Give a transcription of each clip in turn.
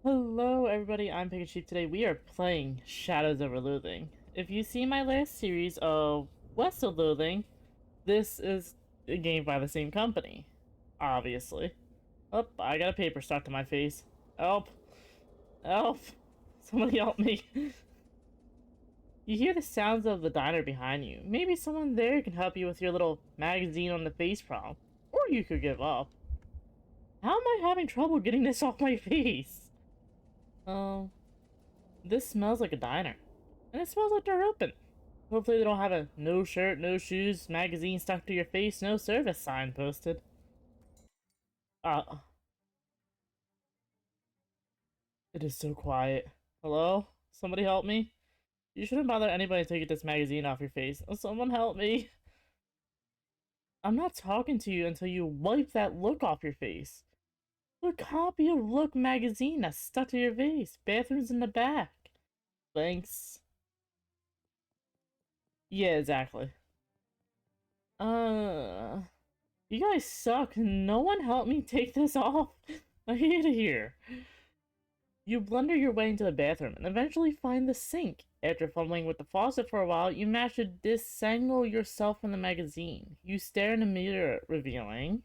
Hello everybody, I'm Pikachu. Today we are playing Shadows over Loathing. If you see my last series of West of Loathing, this is a game by the same company. Obviously. Oh, I got a paper stuck to my face. Help! Help! Somebody help me! You hear the sounds of the diner behind you. Maybe someone there can help you with your little magazine on the face problem. Or you could give up. How am I having trouble getting this off my face? Um, this smells like a diner. And it smells like they're open. Hopefully they don't have a no shirt, no shoes, magazine stuck to your face, no service sign posted. Uh, it is so quiet. Hello? Somebody help me? You shouldn't bother anybody to get this magazine off your face. Someone help me. I'm not talking to you until you wipe that look off your face. The copy of Look magazine that's stuck to your face. Bathroom's in the back. Thanks. Yeah, exactly. Uh, you guys suck. No one help me take this off. I hate it here. You blunder your way into the bathroom and eventually find the sink. After fumbling with the faucet for a while, you manage to disentangle yourself from the magazine. You stare in the mirror, revealing...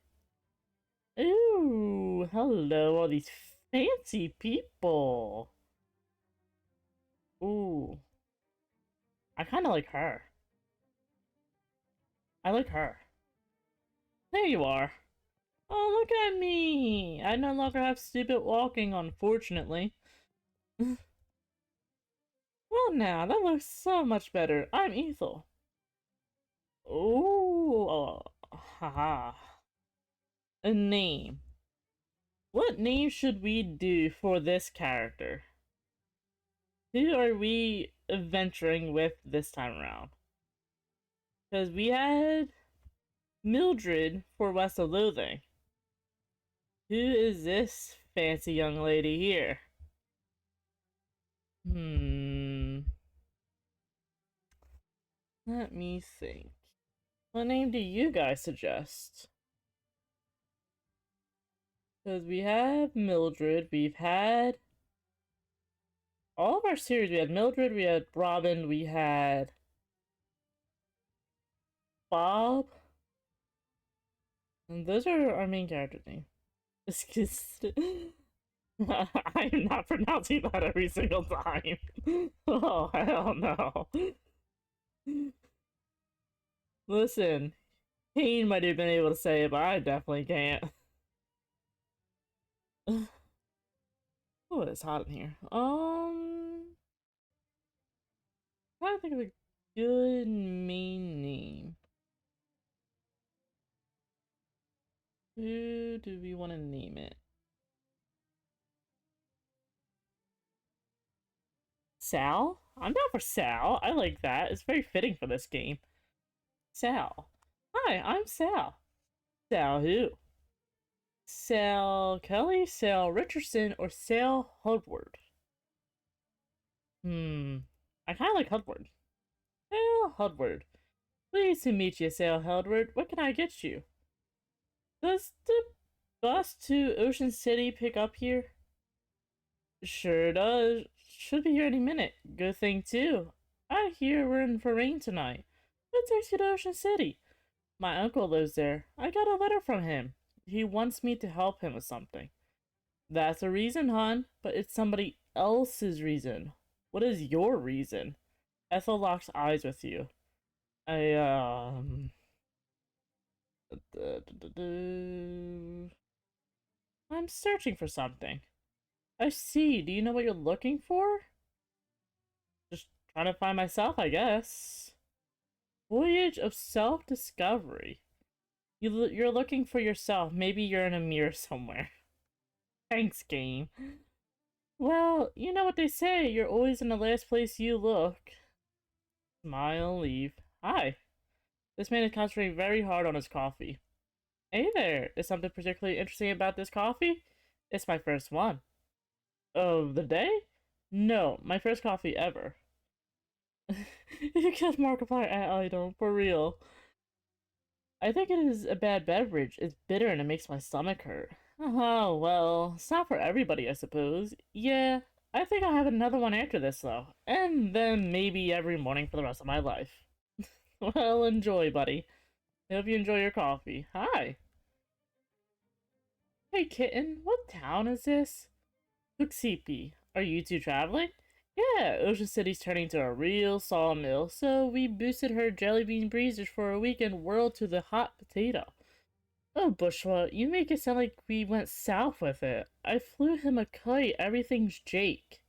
Ooh, hello, all these fancy people. Ooh, I kind of like her. I like her. There you are. Oh, look at me! I no longer have stupid walking, unfortunately. Well, now, that looks so much better. I'm Ethel. Oh, haha. A name. What name should we do for this character? Who are we adventuring with this time around? Because we had Mildred for West of Loathing. Who is this fancy young lady here? Let me think. What name do you guys suggest? Because we have Mildred, we've had all of our series. We had Mildred, we had Robin, we had Bob. And those are our main character names. I'm not pronouncing that every single time. Oh, hell no. Listen, Kane might have been able to say it, but I definitely can't. Oh, it's hot in here. Trying to think of a good main name. Who do we want to name it? Sal? I'm down for Sal. I like that. It's very fitting for this game. Sal. Hi, I'm Sal. Sal who? Sal Kelly, Sal Richardson, or Sal Hudward? I kind of like Hudward. Sal Hudward. Pleased to meet you, Sal Hudward. What can I get you? Does the bus to Ocean City pick up here? Sure does. Should be here any minute. Good thing, too. I hear we're in for rain tonight. What takes you to Ocean City? My uncle lives there. I got a letter from him. He wants me to help him with something. That's a reason, hon, but it's somebody else's reason. What is your reason? Ethel locks eyes with you. I, I'm searching for something. I see. Do you know what you're looking for? Just trying to find myself, I guess. Voyage of self-discovery. You're looking for yourself. Maybe you're in a mirror somewhere. Thanks, game. Well, you know what they say. You're always in the last place you look. Smile, leave. Hi. This man is concentrating very hard on his coffee. Hey there. Is something particularly interesting about this coffee? It's my first one. Of the day? No, my first coffee ever. You killed Markiplier at Idol, for real. I think it is a bad beverage. It's bitter and it makes my stomach hurt. Oh, well, it's not for everybody, I suppose. Yeah, I think I'll have another one after this, though. And then maybe every morning for the rest of my life. Well, enjoy, buddy. I hope you enjoy your coffee. Hi. Hey, kitten, what town is this? Tuxepi. Are you two traveling? Yeah, Ocean City's turning into a real sawmill, so we boosted her jelly bean breezers for a week and whirled to the hot potato. Oh, Bushwa, you make it sound like we went south with it. I flew him a kite. Everything's Jake.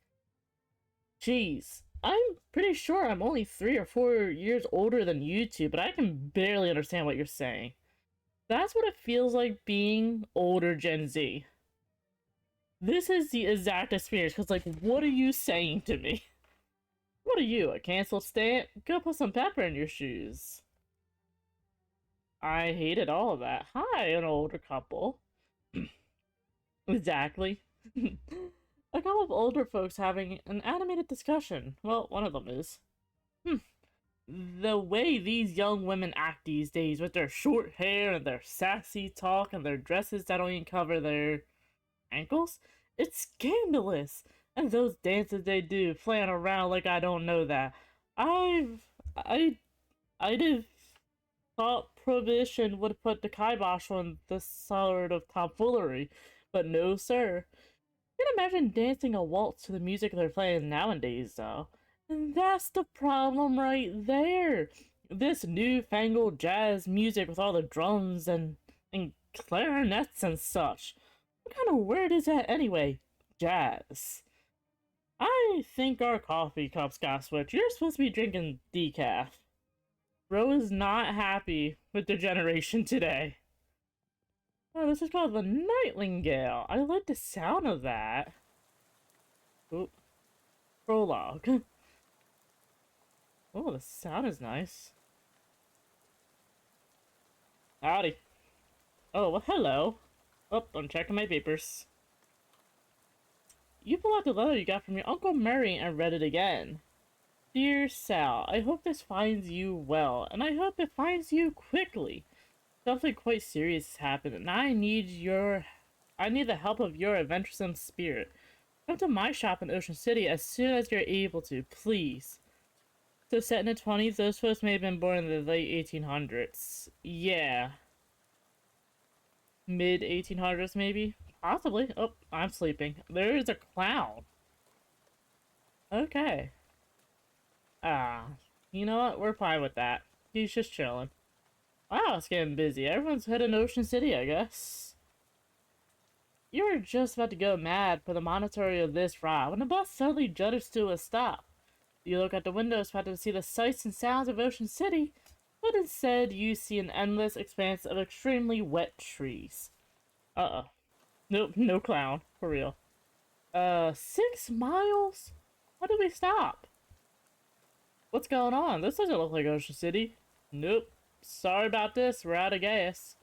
Jeez, I'm pretty sure I'm only 3 or 4 years older than you two, but I can barely understand what you're saying. That's what it feels like being older Gen Z. This is the exact experience, because, like, what are you saying to me? What are you, a canceled stamp? Go put some pepper in your shoes. I hated all of that. Hi, an older couple. Exactly. A couple of older folks having an animated discussion. Well, one of them is. Hmm. The way these young women act these days with their short hair and their sassy talk and their dresses that don't even cover their ankles, it's scandalous. And those dances they do, flying around like I don't know that. I've I I'd have thought prohibition would put the kibosh on this sort of tomfoolery, but no, sir. Can't imagine dancing a waltz to the music they're playing nowadays, though. And that's the problem right there. This newfangled jazz music with all the drums and clarinets and such. What kind of word is that anyway? Jazz. I think our coffee cups got switched. You're supposed to be drinking decaf. Bro is not happy with the generation today. Oh, this is called the Nightingale. I like the sound of that. Oop. Prologue. Oh, the sound is nice. Howdy. Oh, well, hello. Oh, I'm checking my papers. You pulled out the letter you got from your Uncle Murray and read it again. Dear Sal, I hope this finds you well, and I hope it finds you quickly. Something quite serious has happened, and I need the help of your adventuresome spirit. Come to my shop in Ocean City as soon as you're able to, please. So set in the 20s, those folks may have been born in the late 1800s. Yeah. Mid 1800s, maybe? Possibly. Oh, I'm sleeping. There is a clown. Okay. Ah. You know what? We're fine with that. He's just chilling. Wow, it's getting busy. Everyone's heading to Ocean City, I guess. You were just about to go mad for the monetary of this ride when the bus suddenly judders to a stop. You look out the window expecting to see the sights and sounds of Ocean City, but instead you see an endless expanse of extremely wet trees. Uh-oh. Nope, no clown. For real. 6 miles? Why did we stop? What's going on? This doesn't look like Ocean City. Nope. Sorry about this, we're out of gas.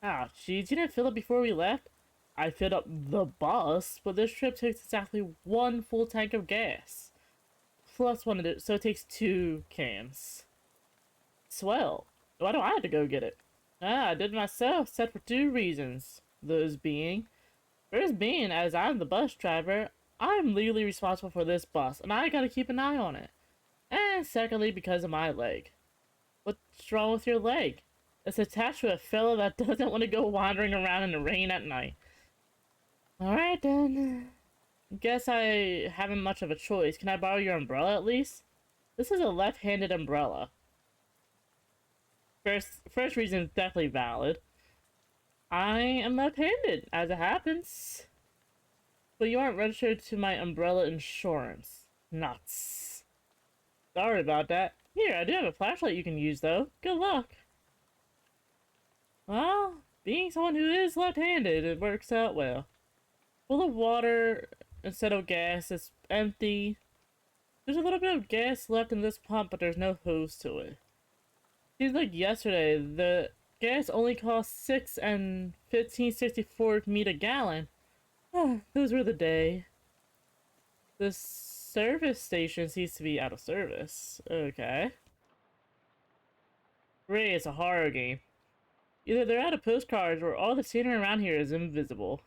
Ah, jeez, you didn't fill it before we left? I filled up the bus, but this trip takes exactly 1 full tank of gas. Plus one of it, so it takes 2 cans. Swell. Why do I have to go get it? Ah, I did it myself, set for 2 reasons. Those being, first being, as I'm the bus driver, I'm legally responsible for this bus, and I gotta keep an eye on it. And secondly, because of my leg. What's wrong with your leg? It's attached to a fellow that doesn't want to go wandering around in the rain at night. Alright then. Guess I haven't much of a choice. Can I borrow your umbrella at least? This is a left-handed umbrella. First reason is definitely valid. I am left-handed, as it happens. But you aren't registered to my umbrella insurance. Nuts. Sorry about that. Here, I do have a flashlight you can use, though. Good luck. Well, being someone who is left-handed, it works out well. Full of water instead of gas, it's empty. There's a little bit of gas left in this pump, but there's no hose to it. Seems like yesterday, the gas only cost 6 and 15.64 a gallon. Those were the day. The service station seems to be out of service. Okay. Great, it's a horror game. Either they're out of postcards or all the scenery around here is invisible.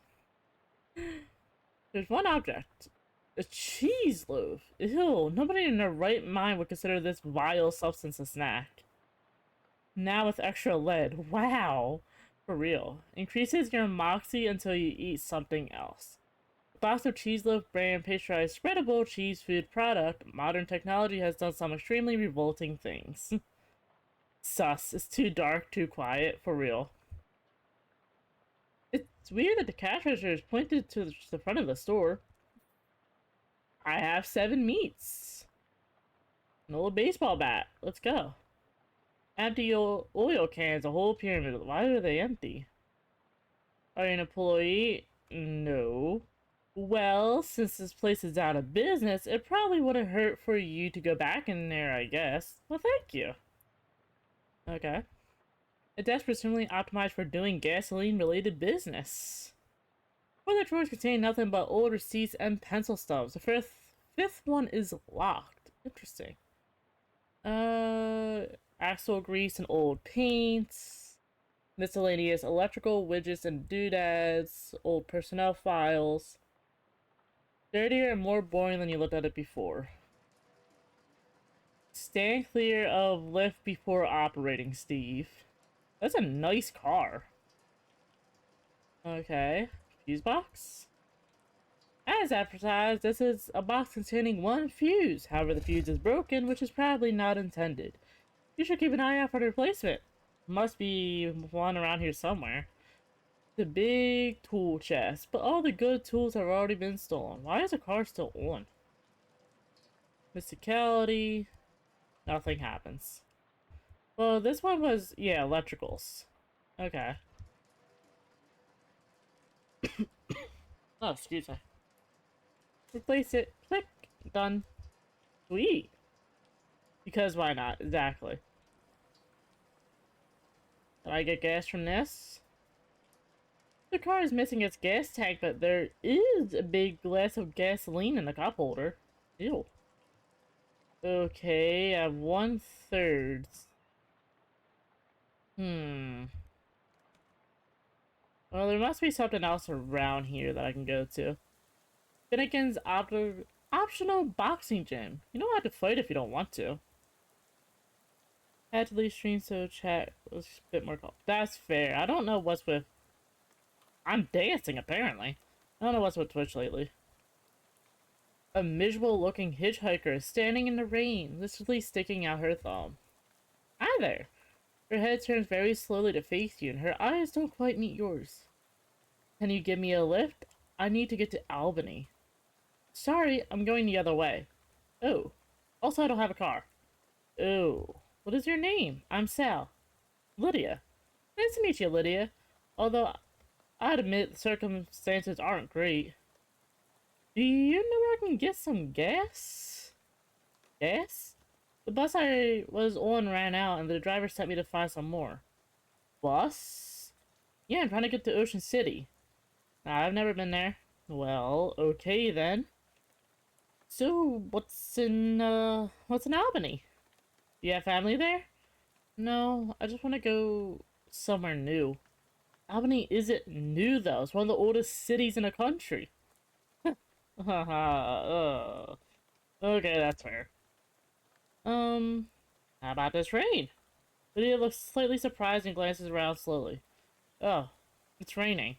There's one object. A cheese loaf. Ew, nobody in their right mind would consider this vile substance a snack. Now with extra lead. Wow. For real. Increases your moxie until you eat something else. A box of cheese loaf brand pasteurized spreadable cheese food product. Modern technology has done some extremely revolting things. Sus. It's too dark, too quiet. For real. It's weird that the cash register is pointed to the front of the store. I have 7 meats. An old baseball bat. Let's go. Empty oil cans, a whole pyramid. Why are they empty? Are you an employee? No. Well, since this place is out of business, it probably wouldn't hurt for you to go back in there, I guess. Well, thank you. Okay. A desk presumably optimized for doing gasoline-related business. Other drawers contain nothing but old receipts and pencil stubs. The fifth one is locked. Interesting. Axle grease and old paints. Miscellaneous electrical widgets and doodads. Old personnel files. Dirtier and more boring than you looked at it before. Stand clear of lift before operating, Steve. That's a nice car. Okay. Fuse box? As advertised, this is a box containing one fuse. However, the fuse is broken, which is probably not intended. You should keep an eye out for the replacement. Must be one around here somewhere. The big tool chest, but all the good tools have already been stolen. Why is the car still on? Mysticality. Nothing happens. Well, this one was, yeah, electricals. Okay. Oh, excuse me. Replace it. Click. Done. Sweet. Because why not? Exactly. Did I get gas from this? The car is missing its gas tank, but there is a big glass of gasoline in the cup holder. Ew. Okay, I have 1/3. Well, there must be something else around here that I can go to. Finnegan's optional boxing gym. You don't have to fight if you don't want to. Had to leave stream so chat was a bit more calm. That's fair. I don't know what's with... I'm dancing, apparently. I don't know what's with Twitch lately. A miserable looking hitchhiker is standing in the rain, literally sticking out her thumb. Hi there. Her head turns very slowly to face you, and her eyes don't quite meet yours. Can you give me a lift? I need to get to Albany. Sorry, I'm going the other way. Oh. Also, I don't have a car. Oh. What is your name? I'm Sal. Lydia. Nice to meet you, Lydia. Although, I'd admit the circumstances aren't great. Do you know where I can get some gas? Gas? The bus I was on ran out, and the driver sent me to find some more. Bus? Yeah, I'm trying to get to Ocean City. I've never been there. Well, okay then. So, what's in Albany? Do you have family there? No, I just want to go somewhere new. Albany isn't new, though. It's one of the oldest cities in the country. Haha, okay, that's fair. How about this rain? Lydia looks slightly surprised and glances around slowly. Oh, it's raining.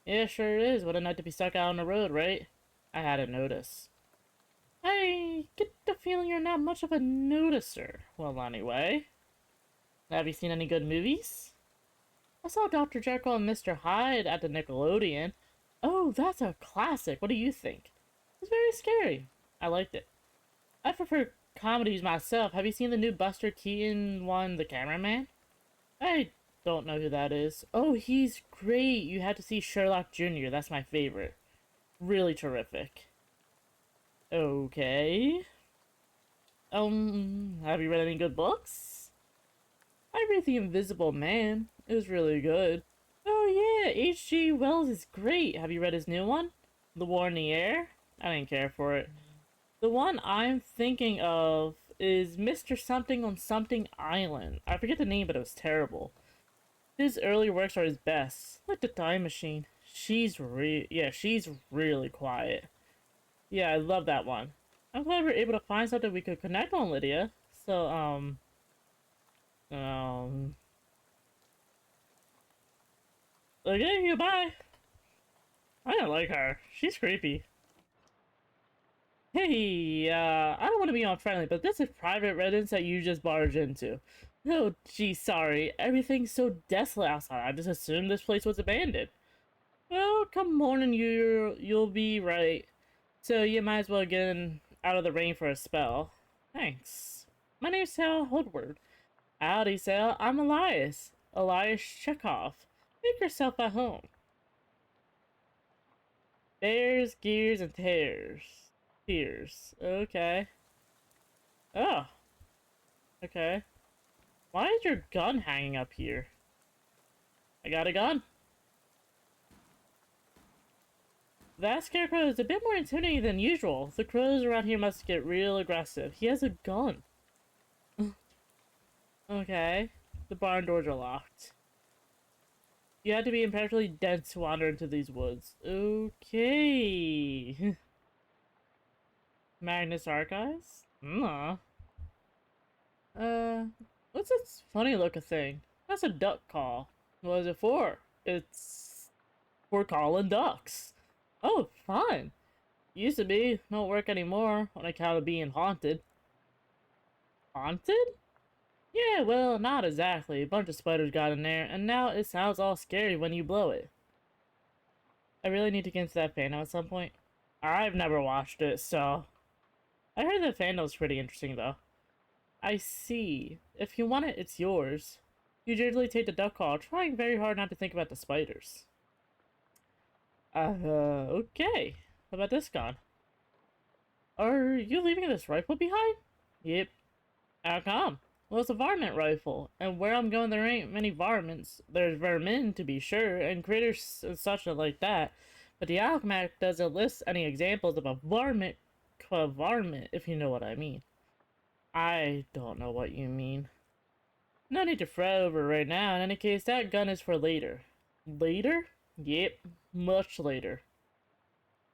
Yeah, sure it is. What a night to be stuck out on the road, right? I hadn't noticed. I get the feeling you're not much of a noticer. Well, anyway. Have you seen any good movies? I saw Dr. Jekyll and Mr. Hyde at the Nickelodeon. Oh, that's a classic. What do you think? It's very scary. I liked it. I prefer comedies myself. Have you seen the new Buster Keaton one, The Cameraman? I don't know who that is. Oh, he's great. You had to see Sherlock Jr. That's my favorite. Really terrific. Okay. Have you read any good books? I read The Invisible Man. It was really good. Oh yeah, H.G. Wells is great. Have you read his new one? The War in the Air? I didn't care for it. The one I'm thinking of is Mr. Something on Something Island. I forget the name, but it was terrible. His early works are his best, like The Time Machine. she's really quiet. Yeah, I love that one. I'm glad we are able to find something we could connect on, Lydia. So, um, okay, goodbye. I don't like her. She's creepy. Hey, I don't want to be unfriendly, but this is private residence that you just barged into. Oh, gee, sorry. Everything's so desolate outside. I just assumed this place was abandoned. Well, come morning, you'll be right. So you might as well get in, out of the rain for a spell. Thanks. My name's Sal Hoodward. Howdy, Sal. I'm Elias. Elias Chekhov. Make yourself at home. Bears, gears, and tears. Tears. Okay. Oh, okay. Why is your gun hanging up here? I got a gun. That scarecrow is a bit more intimidating than usual. The crows around here must get real aggressive. He has a gun. Okay. The barn doors are locked. You had to be impenetrably dense to wander into these woods. Okay. Magnus Archives? Nah. What's this funny looking thing? That's a duck call. What is it for? It's for calling ducks. Oh, fun. Used to be. Don't work anymore on account of being haunted. Haunted? Yeah, well, not exactly. A bunch of spiders got in there, and now it sounds all scary when you blow it. I really need to get into that fandom at some point. I've never watched it, so... I heard the fandom's pretty interesting, though. I see. If you want it, it's yours. You generally take the duck call, trying very hard not to think about the spiders. Okay. How about this gun? Are you leaving this rifle behind? Yep. How come? Well, it's a varmint rifle, and where I'm going there ain't many varmints. There's vermin, to be sure, and critters and such like that, but the alchemac doesn't list any examples of a varmint, if you know what I mean. I don't know what you mean. No need to fret over right now. In any case, that gun is for later. Later? Yep, much later.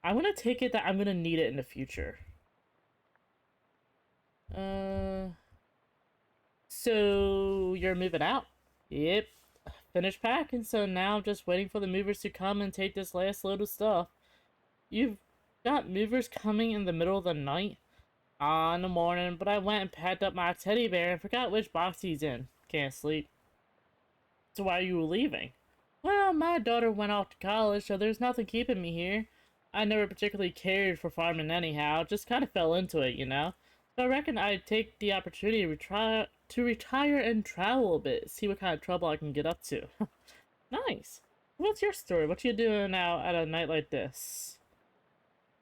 I'm gonna take it that I'm gonna need it in the future. So you're moving out? Yep. Finished packing, so now I'm just waiting for the movers to come and take this last load of stuff. You've got movers coming in the middle of the night? In the morning, but I went and packed up my teddy bear and forgot which box he's in. Can't sleep. So why are you leaving? Well, my daughter went off to college, so there's nothing keeping me here. I never particularly cared for farming anyhow, just kind of fell into it, you know? So I reckon I'd take the opportunity to retire and travel a bit, see what kind of trouble I can get up to. Nice. What's your story? What you doing now at a night like this?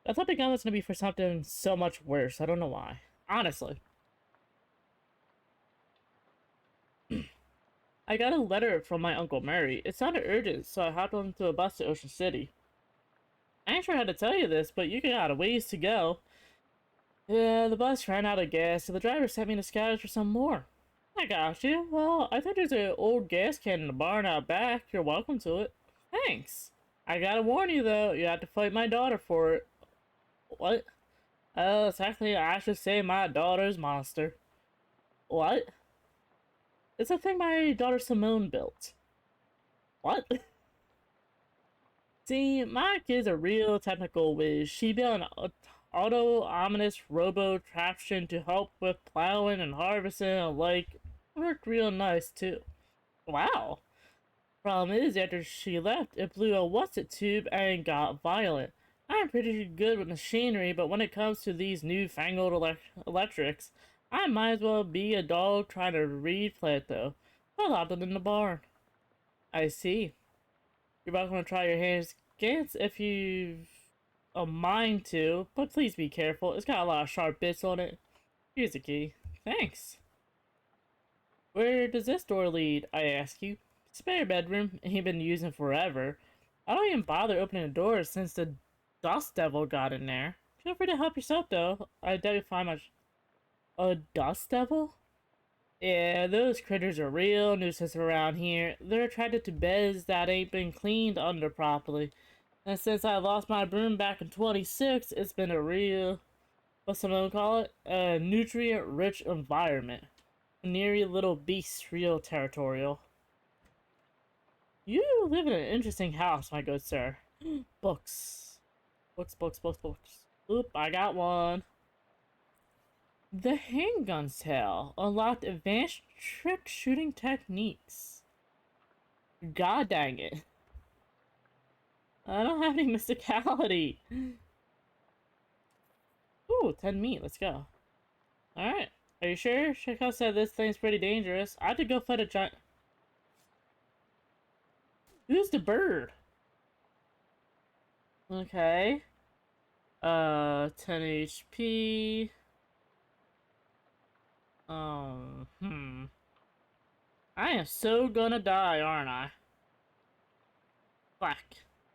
I thought the gun was gonna be for something so much worse. I don't know why. Honestly. I got a letter from my Uncle Murray. It sounded urgent, so I hopped onto a bus to Ocean City. I ain't sure how to tell you this, but you got a ways to go. Yeah, the bus ran out of gas, so the driver sent me to scavenge for some more. I got you. Well, I think there's an old gas can in the barn out back. You're welcome to it. Thanks. I gotta warn you, though, you have to fight my daughter for it. What? It's actually, I should say my daughter's monster. What? It's a thing my daughter Simone built. What? See, my kid's a real technical whiz. She built an auto-ominous robo-traction to help with plowing and harvesting and like, worked real nice too. Wow. Problem is, after she left, it blew a what's-it tube and got violent. I'm pretty good with machinery, but when it comes to these newfangled electrics, I might as well be a dog trying to read Plato. I locked it in the barn. I see. You're about to try your hands against if you've a mind to, but please be careful. It's got a lot of sharp bits on it. Here's the key. Thanks. Where does this door lead, I ask you? Spare bedroom, ain't been using forever. I don't even bother opening the door since the dust devil got in there. Feel free to help yourself, though. I doubt you find much... A dust devil? Yeah, those critters are real nuisance around here. They're attracted to beds that ain't been cleaned under properly. And since I lost my broom back in 26, it's been a real, what's someone call it? A nutrient-rich environment. Neary little beast, real territorial. You live in an interesting house, my good sir. Books. Books, books, books, books. Oop, I got one. The handgun's tale unlocked advanced trick shooting techniques. God dang it. I don't have any mysticality. Ooh, 10 meat, let's go. Alright. Are you sure? Chico said this thing's pretty dangerous. I have to go fight a giant. Who's the bird? Okay. 10 HP. I am so gonna die, aren't I? Whack.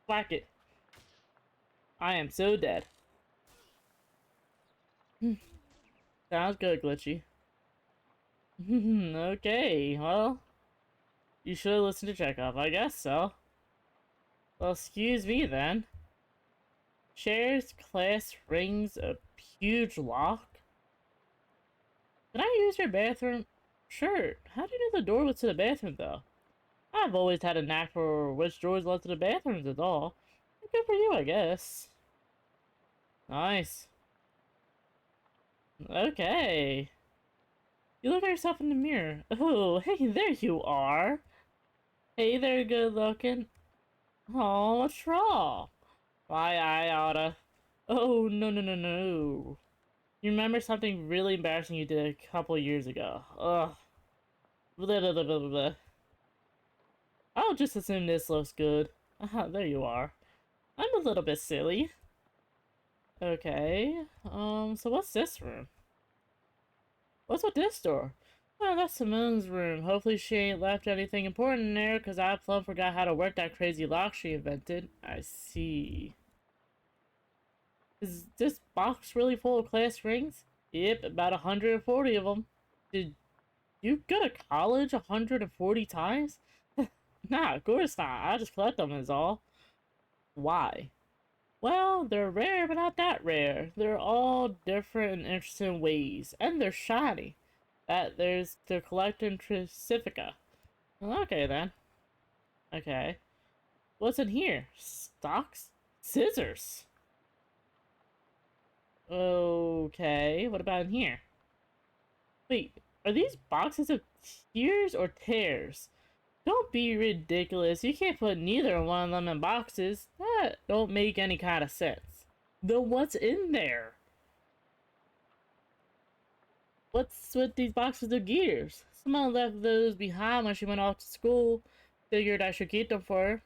Whack it. I am so dead. Sounds good, Glitchy. Okay, well, you should listen to Chekhov, I guess so. Well, excuse me then. Shares class rings a huge lock? Can I use your bathroom? Sure. How do you know the door was to the bathroom, though? I've always had a knack for which doors led to the bathrooms is all. Good for you, I guess. Nice. Okay. You look at yourself in the mirror. Oh, hey, there you are. Hey there, good looking. Oh, what's wrong? Why, I oughta. Oh, no, no, no, no. You remember something really embarrassing you did a couple years ago. Ugh. Blah, blah, blah, blah, blah. I'll just assume this looks good. There you are. I'm a little bit silly. Okay. So what's this room? What's with this door? Oh, that's Simone's room. Hopefully she ain't left anything important in there, because I plumb forgot how to work that crazy lock she invented. I see. Is this box really full of class rings? Yep, about 140 of them. Did you go to college 140 times? Nah, of course not. I just collect them is all. Why? Well, they're rare, but not that rare. They're all different and interesting ways, and they're shiny. There's the collecting Pacifica. Okay then. Okay. What's in here? Stocks? Scissors. Okay. What about in here? Wait, are these boxes of tears or tears? Don't be ridiculous. You can't put neither one of them in boxes. That don't make any kind of sense. Then what's in there? What's with these boxes of gears? Someone left those behind when she went off to school. Figured I should keep them for her.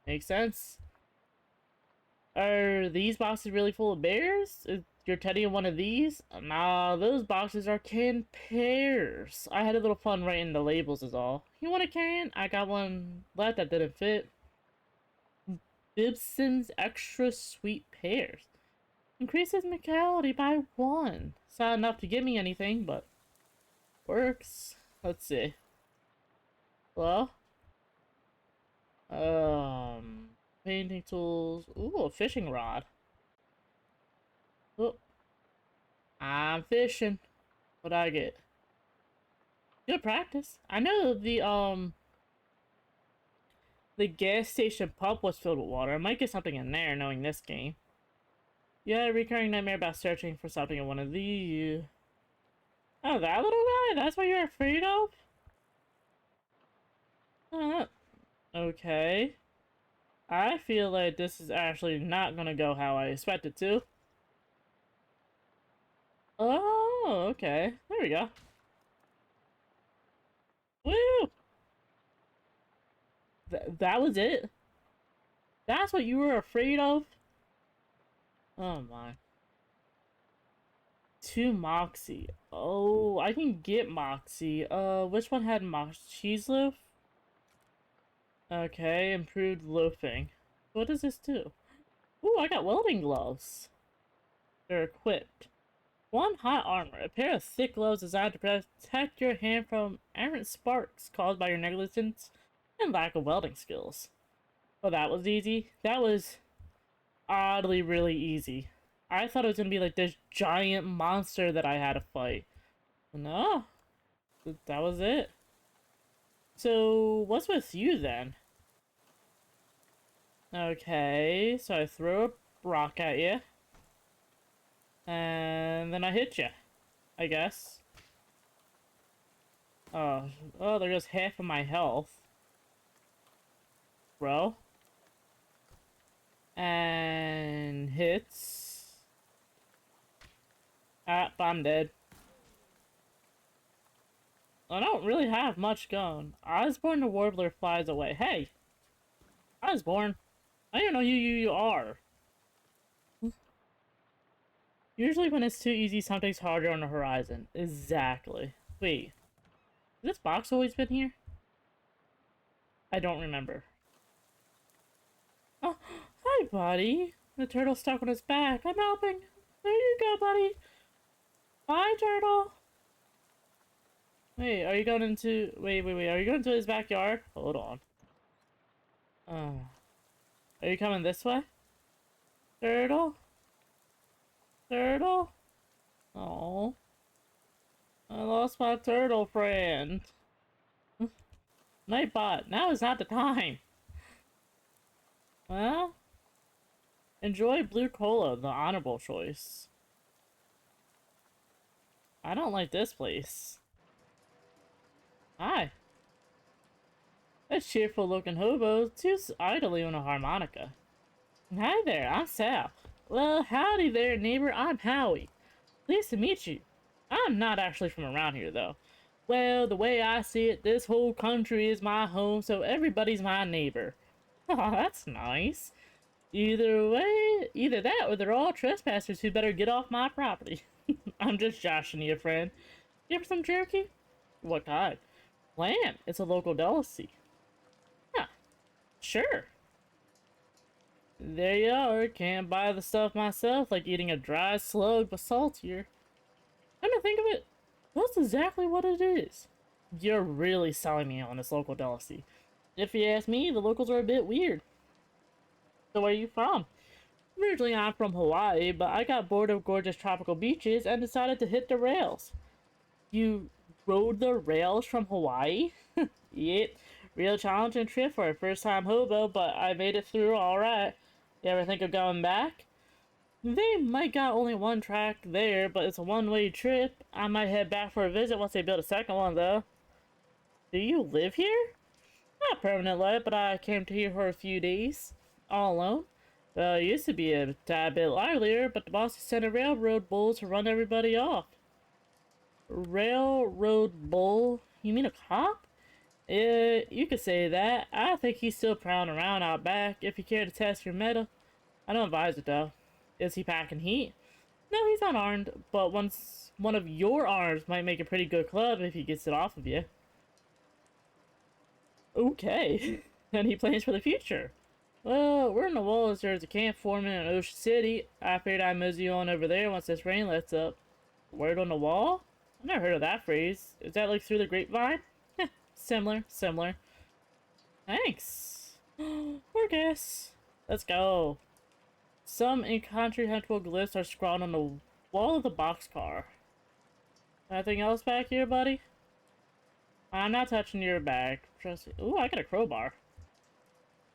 Makes sense. Are these boxes really full of bears? Is your teddy in one of these? Nah, those boxes are canned pears. I had a little fun writing the labels is all. You want a can? I got one left that didn't fit. Bibson's extra sweet pears. Increases macality by 1. It's not enough to give me anything, but works. Let's see. Hello? Painting tools. Ooh, a fishing rod. Oh, I'm fishing. What'd I get? Good practice. I know the gas station pump was filled with water. I might get something in there knowing this game. You had a recurring nightmare about searching for something in one of these. Oh, that little guy? That's what you're afraid of? Okay. I feel like this is actually not gonna go how I expect it to. Oh, okay. There we go. Woo! That was it? That's what you were afraid of? Oh my. 2 Moxie. Oh, I can get Moxie. Which one had Moxie? Cheese loaf? Okay, improved loafing. What does this do? Ooh, I got welding gloves. They're equipped. 1 hot armor. A pair of thick gloves designed to protect your hand from errant sparks caused by your negligence and lack of welding skills. Oh, that was easy? That was oddly really easy. I thought it was gonna be like this giant monster that I had to fight. No, that was it. So, what's with you then? Okay, so I throw a rock at you, and then I hit you, I guess. Oh, oh, there goes half of my health, bro. And hits. Ah, I'm dead. I don't really have much going. Osborne the Warbler flies away. Hey, Osborne, I don't know who you are. Usually when it's too easy, something's harder on the horizon. Exactly. Wait, has this box always been here? I don't remember. Oh, hi, buddy. The turtle's stuck on his back. I'm helping. There you go, buddy. Bye, turtle. Wait, are you going into... Wait. Are you going into his backyard? Hold on. Oh. Are you coming this way? Turtle? Turtle? Oh. I lost my turtle friend. Nightbot, now is not the time. Well, enjoy blue cola, the honorable choice. I don't like this place. Hi. A cheerful looking hobo tunes idly on a harmonica. Hi there, I'm Sal. Well, howdy there, neighbor, I'm Howie. Pleased to meet you. I'm not actually from around here, though. Well, the way I see it, this whole country is my home, so everybody's my neighbor. Oh, that's nice. Either way, either that or they're all trespassers who better get off my property. I'm just joshing you, friend. You ever some jerky? What kind? Lamb. It's a local delicacy. Huh, sure. There you are. Can't buy the stuff myself, like eating a dry slug but saltier. Come to think of it, that's exactly what it is. You're really selling me on this local delicacy. If you ask me, the locals are a bit weird. So where are you from? Originally I'm from Hawaii, but I got bored of gorgeous tropical beaches and decided to hit the rails. You rode the rails from Hawaii? Yep, real challenging trip for a first time hobo, but I made it through alright. You ever think of going back? They might got only one track there, but it's a one-way trip. I might head back for a visit once they build a second one, though. Do you live here? Not permanently, but I came to here for a few days. All alone. Well, it used to be a tad bit livelier, but the boss sent a railroad bull to run everybody off. Railroad bull? You mean a cop? Yeah, you could say that. I think he's still prowling around out back, if you care to test your metal. I don't advise it, though. Is he packing heat? No, he's not armed, but one of your arms might make a pretty good club if he gets it off of you. Okay. Any plans for the future? Well, we're in the walls. There's a camp forming in Ocean City. I figured I'd mosey on over there once this rain lets up. Word on the wall? I've never heard of that phrase. Is that like through the grapevine? Heh, similar. Thanks. Or guess. Let's go. Some incomprehensible glyphs are scrawled on the wall of the boxcar. Anything else back here, buddy? I'm not touching your bag. Trust me. Ooh, I got a crowbar.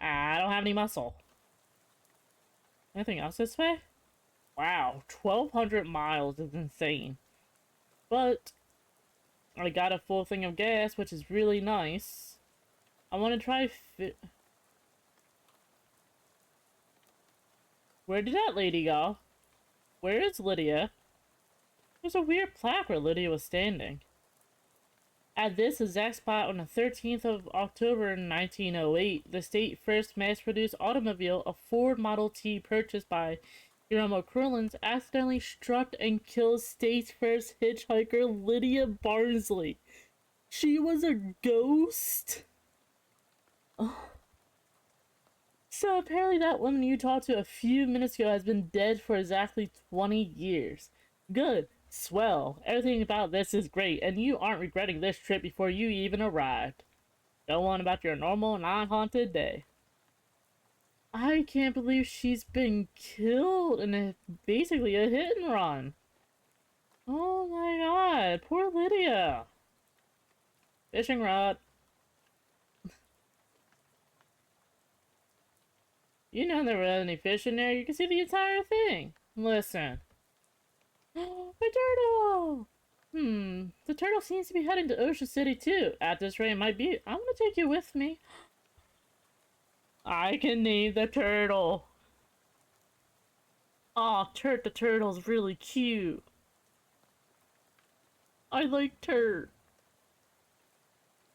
I don't have any muscle. Anything else this way? Wow, 1,200 miles is insane. But I got a full thing of gas, which is really nice. I want to try Where did that lady go? Where is Lydia? There's a weird plaque where Lydia was standing. At this exact spot on the 13th of October 1908, the state first mass-produced automobile, a Ford Model T purchased by Hiram Crewlands, accidentally struck and killed state's first hitchhiker, Lydia Barnsley. She was a ghost? Oh. So apparently that woman you talked to a few minutes ago has been dead for exactly 20 years. Good. Swell. Everything about this is great, and you aren't regretting this trip before you even arrived. Go on about your normal, non-haunted day. I can't believe she's been killed in basically a hit and run. Oh my god, poor Lydia. Fishing rod. You know there wasn't any fish in there. You can see the entire thing. Listen. A turtle! The turtle seems to be heading to Ocean City too. At this rate, it might be. I'm gonna take you with me. I can name the turtle. Aw, Turt the turtle's really cute. I like Turt.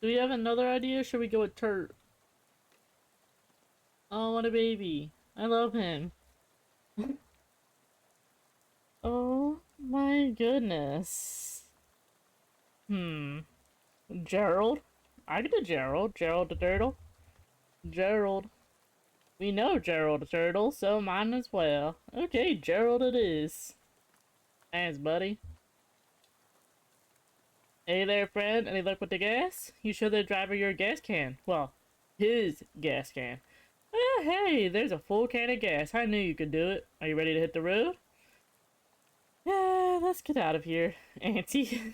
Do we have another idea? Should we go with Turt? Oh, what a baby. I love him. Oh my goodness. Hmm. Gerald? I get a Gerald. Gerald the turtle. Gerald. We know Gerald the turtle, so mine as well. Okay, Gerald it is. Thanks, buddy. Hey there, friend. Any luck with the gas? You show the driver your gas can. Well, his gas can. Hey, there's a full can of gas. I knew you could do it. Are you ready to hit the road? Yeah, let's get out of here, Auntie.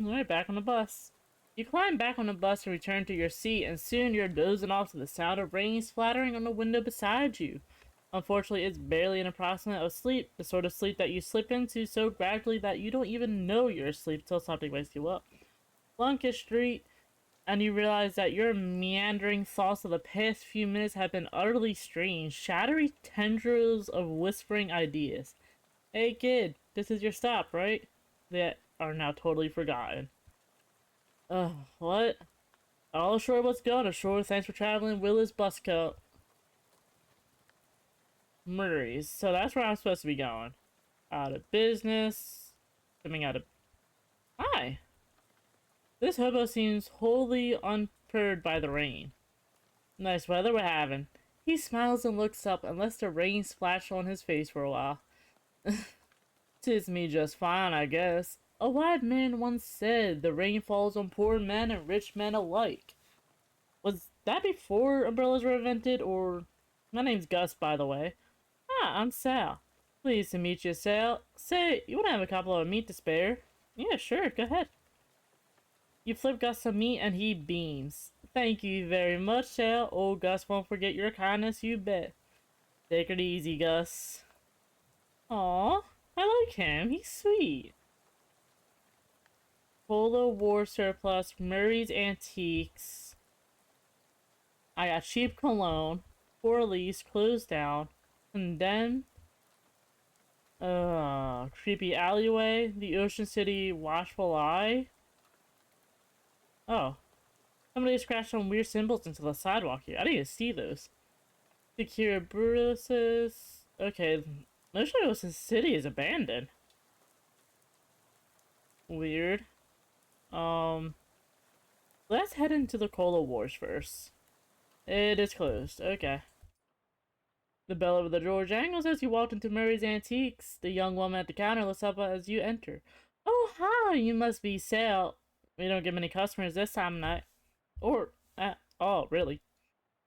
Alright, back on the bus. You climb back on the bus and return to your seat, and soon you're dozing off to the sound of rain splattering on the window beside you. Unfortunately, it's barely an approximate of sleep, the sort of sleep that you slip into so gradually that you don't even know you're asleep till something wakes you up. Lunkish Street, and you realize that your meandering thoughts of the past few minutes have been utterly strange, shadowy tendrils of whispering ideas. Hey kid, this is your stop, right? That are now totally forgotten. What? All ashore, what's going ashore? Thanks for traveling, Willis Buscoat. Murray's. So that's where I'm supposed to be going. Out of business. Coming out of... Hi! This hobo seems wholly unperturbed by the rain. Nice weather we're having. He smiles and looks up and lets the rain splash on his face for a while. Tis me just fine, I guess. A wise man once said the rain falls on poor men and rich men alike. Was that before umbrellas were invented, or... My name's Gus, by the way. Ah, I'm Sal. Pleased to meet you, Sal. Say, you want to have a couple of meat to spare? Yeah, sure, go ahead. You flip Gus some meat and he beams. Thank you very much, Sal. Old Gus won't forget your kindness, you bet. Take it easy, Gus. Aw, I like him. He's sweet. Polo War Surplus, Murray's Antiques. I got cheap cologne, for lease, closed down, condemned, creepy alleyway, the Ocean City watchful eye. Oh, somebody scratched some weird symbols into the sidewalk here. I didn't even see those. Secure Brutuses. Okay, most of Ocean City is abandoned. Weird. Let's head into the Cola Wars first. It is closed. Okay. The bell over the door jangles as you walk into Murray's Antiques. The young woman at the counter looks up as you enter. Oh, hi! You must be Sal. We don't get many customers this time of night. Or, oh, really?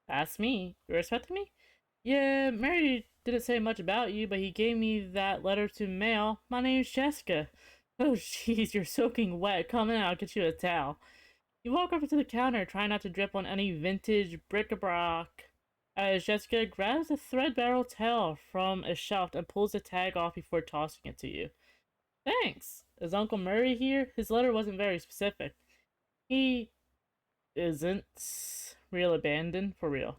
That's me. You're expecting me? Yeah, Murray didn't say much about you, but he gave me that letter to mail. My name's Jessica. Oh, jeez, you're soaking wet. Come in, I'll get you a towel. You walk over to the counter, trying not to drip on any vintage bric-a-brac. As Jessica grabs a thread-barrel towel from a shelf and pulls the tag off before tossing it to you. Thanks. Is Uncle Murray here? His letter wasn't very specific. He isn't real abandoned, for real.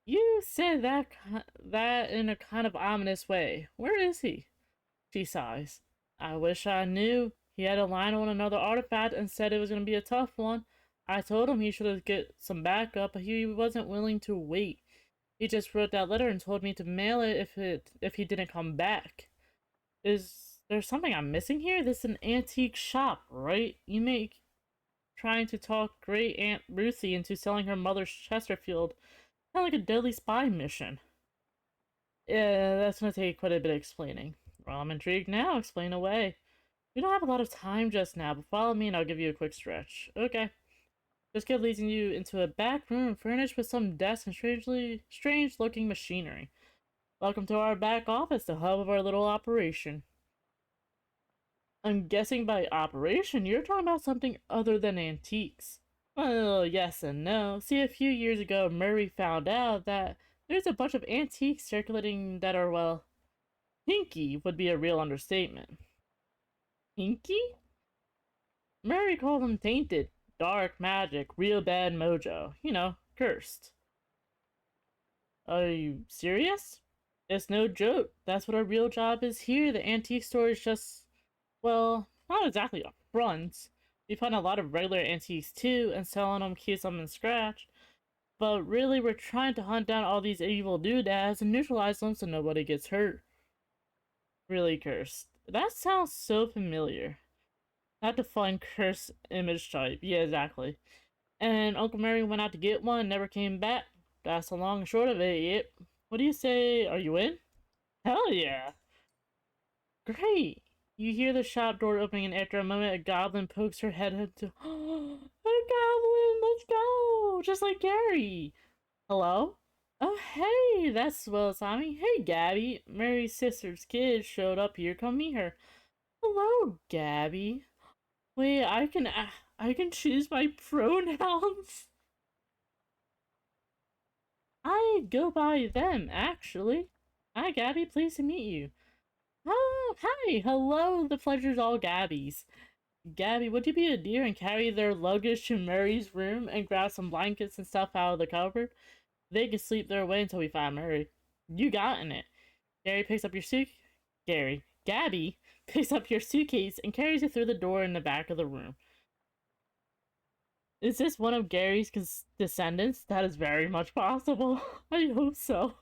You said that in a kind of ominous way. Where is he? She sighs. I wish I knew. He had a line on another artifact and said it was going to be a tough one. I told him he should get some backup, but he wasn't willing to wait. He just wrote that letter and told me to mail it if he didn't come back. Is there something I'm missing here? This is an antique shop, right? You make trying to talk Great Aunt Ruthie into selling her mother's Chesterfield sound like a deadly spy mission. Yeah, that's gonna take quite a bit of explaining. Well, I'm intrigued now. Explain away. We don't have a lot of time just now, but follow me and I'll give you a quick stretch. Okay. This kid leads you into a back room furnished with some desks and strange looking machinery. Welcome to our back office, the hub of our little operation. I'm guessing by operation, you're talking about something other than antiques. Well, yes and no. See, a few years ago, Murray found out that there's a bunch of antiques circulating that are, well, hinky would be a real understatement. Hinky? Murray called them tainted, dark magic, real bad mojo. You know, cursed. Are you serious? It's no joke. That's what our real job is here. The antique store is just, well, not exactly a front. We find a lot of regular antiques too, and selling them keeps them in scratch. But really, we're trying to hunt down all these evil doodads and neutralize them so nobody gets hurt. Really cursed. That sounds so familiar. Not to find curse image type. Yeah, exactly. And Uncle Mary went out to get one and never came back. That's the long and short of it, yep. What do you say? Are you in? Hell yeah. Great. You hear the shop door opening, and after a moment, a goblin pokes her head into. A goblin! Let's go! Just like Gary. Hello? Oh, hey! That's swell, Tommy. Hey, Gabby. Mary's sister's kid showed up here. Come meet her. Hello, Gabby. Wait, I can choose my pronouns. I go by them, actually. Hi, Gabby. Pleased to meet you. Oh, hi. Hello. The pleasure's all Gabby's. Gabby, would you be a dear and carry their luggage to Murray's room and grab some blankets and stuff out of the cupboard? They can sleep their way until we find Murray. You got in it. Gary picks up your suit. Gabby picks up your suitcase and carries it through the door in the back of the room. Is this one of Gary's descendants? That is very much possible. I hope so.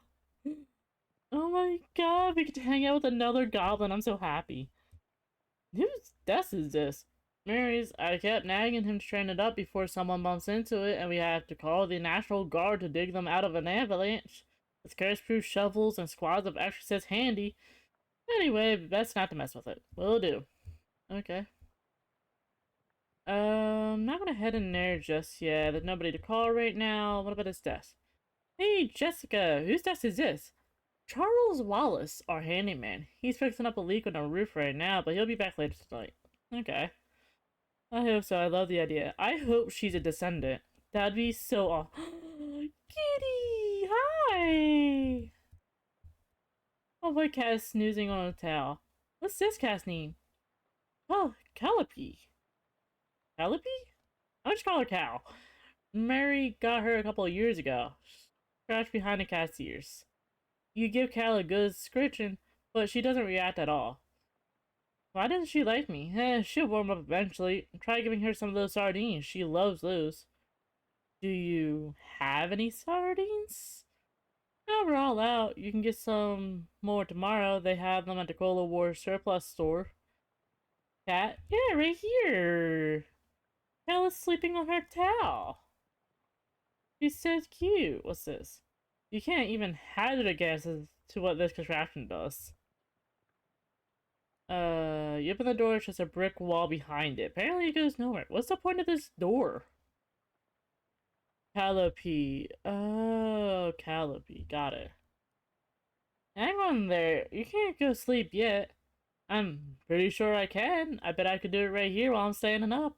Oh my god, we get to hang out with another goblin. I'm so happy. Whose desk is this? Mary's. I kept nagging him to train it up before someone bumps into it, and we have to call the National Guard to dig them out of an avalanche. With curse-proof shovels and squads of exorcists handy. Anyway, best not to mess with it. Will do. Okay. Not gonna head in there just yet. There's nobody to call right now. What about his desk? Hey, Jessica, whose desk is this? Charles Wallace, our handyman. He's fixing up a leak on the roof right now, but he'll be back later tonight. Okay. I hope so. I love the idea. I hope she's a descendant. That'd be so awesome. Kitty! Hi! Oh, my cat is snoozing on a towel. What's this cat's name? Oh, Calliope. Calliope? I'll just call her Cal. Mary got her a couple of years ago. Scratched behind the cat's ears. You give Cal a good scritching, but she doesn't react at all. Why doesn't she like me? She'll warm up eventually. Try giving her some of those sardines. She loves those. Do you have any sardines? No, we're all out. You can get some more tomorrow. They have them at the Cola War surplus store. Cat? Yeah, right here. Cal is sleeping on her towel. She's so cute. What's this? You can't even hazard a guess as to what this contraption does. You open the door, it's just a brick wall behind it. Apparently it goes nowhere. What's the point of this door? Calliope. Oh, Calliope. Got it. Hang on there. You can't go sleep yet. I'm pretty sure I can. I bet I could do it right here while I'm standing up.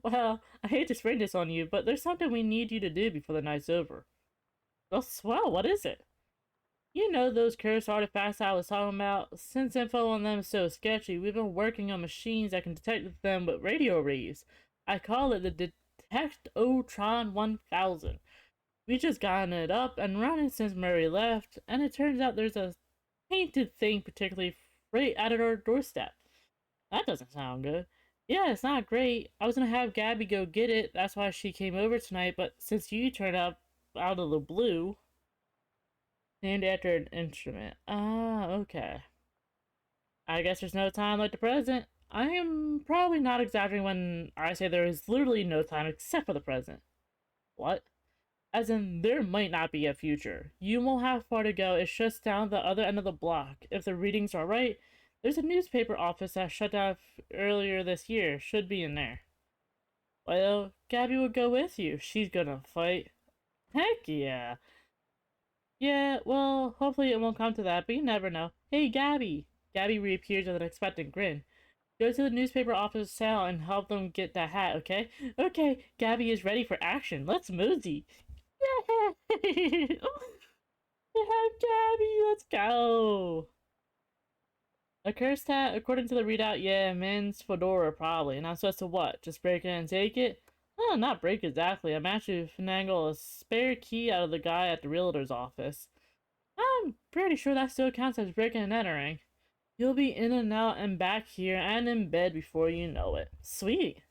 Well, I hate to spring this on you, but there's something we need you to do before the night's over. Oh, swell. What is it? You know those cursed artifacts I was talking about? Since info on them is so sketchy, we've been working on machines that can detect them with radio rays. I call it the Detect-O-Tron 1000. We just gotten it up and running since Murray left, and it turns out there's a painted thing particularly right at our doorstep. That doesn't sound good. Yeah, it's not great. I was gonna have Gabby go get it, that's why she came over tonight, but since you turned up out of the blue, named after an instrument. Ah, okay. I guess there's no time like the present. I am probably not exaggerating when I say there is literally no time except for the present. What? As in, there might not be a future. You won't have far to go. It's just down the other end of the block. If the readings are right, there's a newspaper office that shut down earlier this year. Should be in there. Well, Gabby will go with you. She's gonna fight. Heck yeah. Yeah, well, hopefully it won't come to that, but you never know. Hey, Gabby! Gabby reappears with an expectant grin. Go to the newspaper office cell and help them get that hat, okay? Okay, Gabby is ready for action. Let's mosey. Yay! Yeah, Gabby, let's go! A cursed hat, according to the readout, yeah, men's fedora probably. And I'm supposed to what? Just break it and take it? Oh, not break exactly. I'm actually finagle a spare key out of the guy at the realtor's office. I'm pretty sure that still counts as breaking and entering. You'll be in and out and back here and in bed before you know it. Sweet.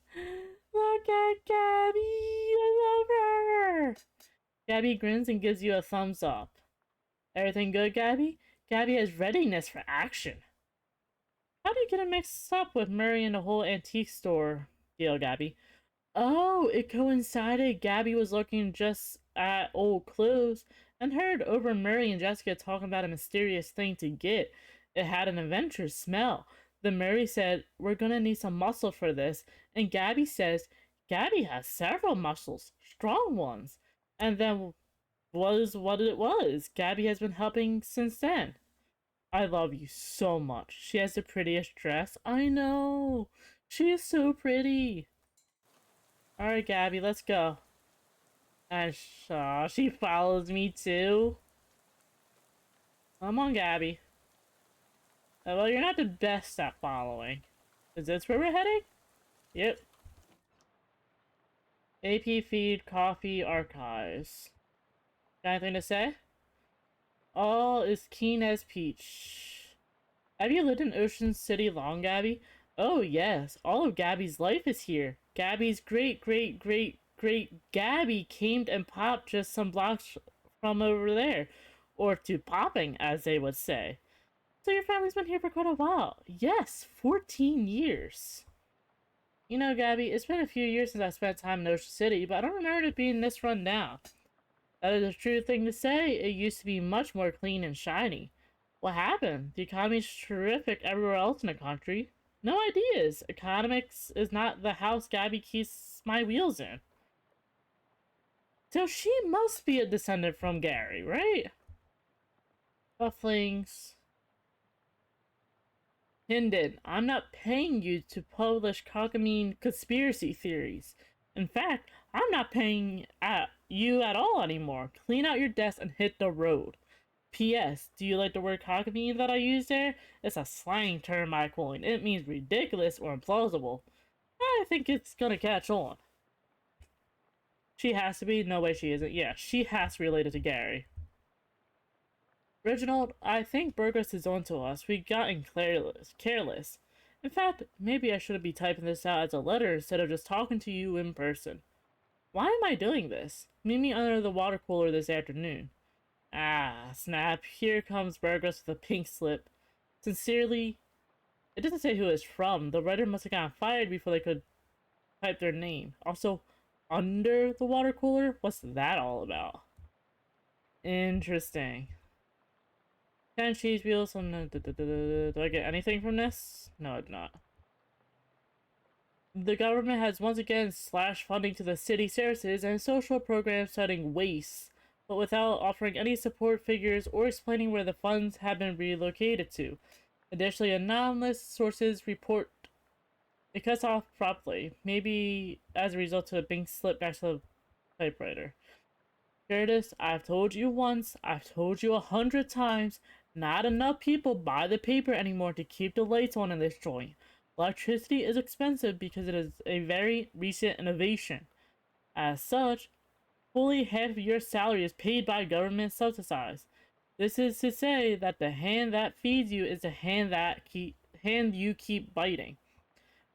Look at Gabby! I love her! Gabby grins and gives you a thumbs up. Everything good, Gabby? Gabby has readiness for action. How do you get it mixed up with Murray and the whole antique store deal, Gabby? Oh, it coincided. Gabby was looking just at old clothes and heard over Murray and Jessica talking about a mysterious thing to get. It had an adventurous smell. Then Murray said, "We're gonna need some muscle for this." And Gabby says, "Gabby has several muscles, strong ones." And then was what it was. Gabby has been helping since then. I love you so much. She has the prettiest dress. I know. She is so pretty. Alright, Gabby, let's go. And she follows me too. Come on, Gabby. Well, you're not the best at following. Is this where we're heading? Yep. AP feed, coffee, archives. Got anything to say? All is keen as peach. Have you lived in Ocean City long, Gabby? Oh, yes. All of Gabby's life is here. Gabby's great Gabby came and popped just some blocks from over there. Or to popping, as they would say. So your family's been here for quite a while. Yes, 14 years. You know, Gabby, it's been a few years since I spent time in Ocean City, but I don't remember it being this run down. That is a true thing to say. It used to be much more clean and shiny. What happened? The economy's terrific everywhere else in the country. No ideas. Economics is not the house Gabby keeps my wheels in. So she must be a descendant from Gary, right? Bufflings. Hinden, I'm not paying you to publish cockamamie conspiracy theories. In fact, I'm not paying you at all anymore. Clean out your desk and hit the road. P.S. Do you like the word cockamamie that I use there? It's a slang term I coined. It means ridiculous or implausible. I think it's gonna catch on. She has to be. No way she isn't. Yeah, she has to be related to Gary. Reginald, I think Burgos is onto us. We gotten careless. In fact, maybe I should be typing this out as a letter instead of just talking to you in person. Why am I doing this? Meet me under the water cooler this afternoon. Ah, snap. Here comes Burgos with a pink slip. Sincerely, it doesn't say who it's from. The writer must have gotten fired before they could type their name. Also, under the water cooler? What's that all about? Interesting. 10 cheese wheels. Do I get anything from this? No, I do not. The government has once again slashed funding to the city services and social programs citing waste, but without offering any support figures or explaining where the funds have been relocated to. Additionally, anonymous sources report it cuts off abruptly, maybe as a result of being slipped next to the typewriter. Curtis, I've told you once, I've told you 100 times, not enough people buy the paper anymore to keep the lights on in this joint. Electricity is expensive because it is a very recent innovation. As such, fully half of your salary is paid by government subsidized. This is to say that the hand that feeds you is the hand you keep biting.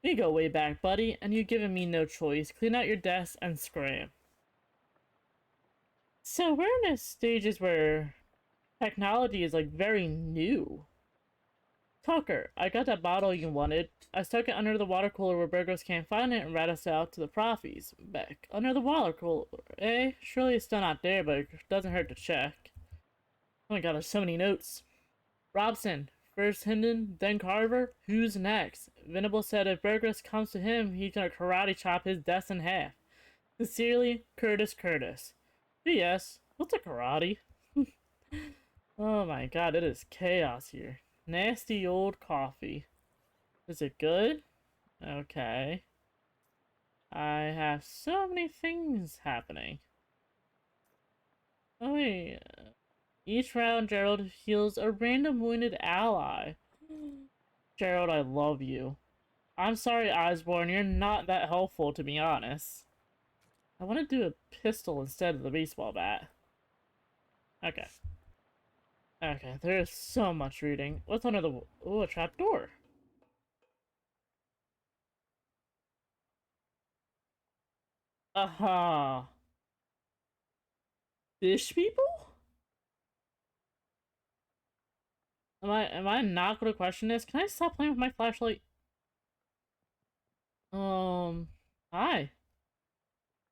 We go way back, buddy, and you've given me no choice. Clean out your desk and scram. So we're in the stages where technology is like very new. Tucker, I got that bottle you wanted. I stuck it under the water cooler where burglars can't find it and rat us out to the proffies. Beck, under the water cooler, eh? Surely it's still not there, but it doesn't hurt to check. Oh my god, there's so many notes. Robson, First Hendon, then Carver. Who's next? Venable said if Burgess comes to him, he's gonna karate chop his desk in half. Sincerely, Curtis Curtis. P.S. What's a karate? Oh my god, it is chaos here. Nasty old coffee. Is it good? Okay. I have so many things happening. Oh wait. Each round, Gerald heals a random wounded ally. Gerald, I love you. I'm sorry, Osborne, you're not that helpful, to be honest. I want to do a pistol instead of the baseball bat. Okay. Okay, there's so much reading. What's under the... Ooh, a trap door. Aha. Fish people? Am I not gonna question this? Can I stop playing with my flashlight? Um, hi.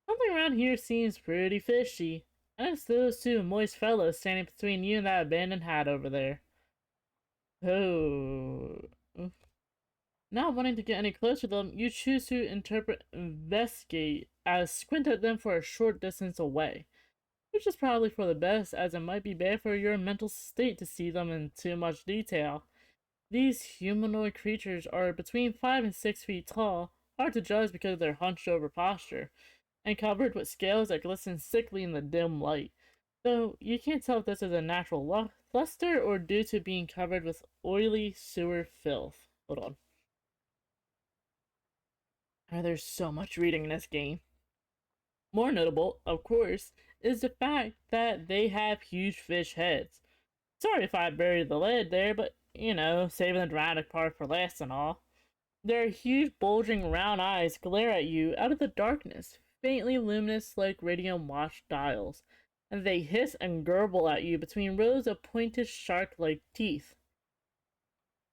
Something around here seems pretty fishy. And it's those two moist fellows standing between you and that abandoned hat over there. Oh. Not wanting to get any closer to them, you choose to interpret investigate as squint at them for a short distance away. Which is probably for the best, as it might be bad for your mental state to see them in too much detail. These humanoid creatures are between 5 and 6 feet tall, hard to judge because of their hunched over posture, and covered with scales that glisten sickly in the dim light. Though you can't tell if this is a natural luster or due to being covered with oily sewer filth. Hold on. Oh, there's so much reading in this game. More notable, of course, is the fact that they have huge fish heads. Sorry if I buried the lead there, but you know, saving the dramatic part for last and all. Their huge, bulging, round eyes glare at you out of the darkness, faintly luminous like radium watch dials, and they hiss and gurgle at you between rows of pointed, shark-like teeth.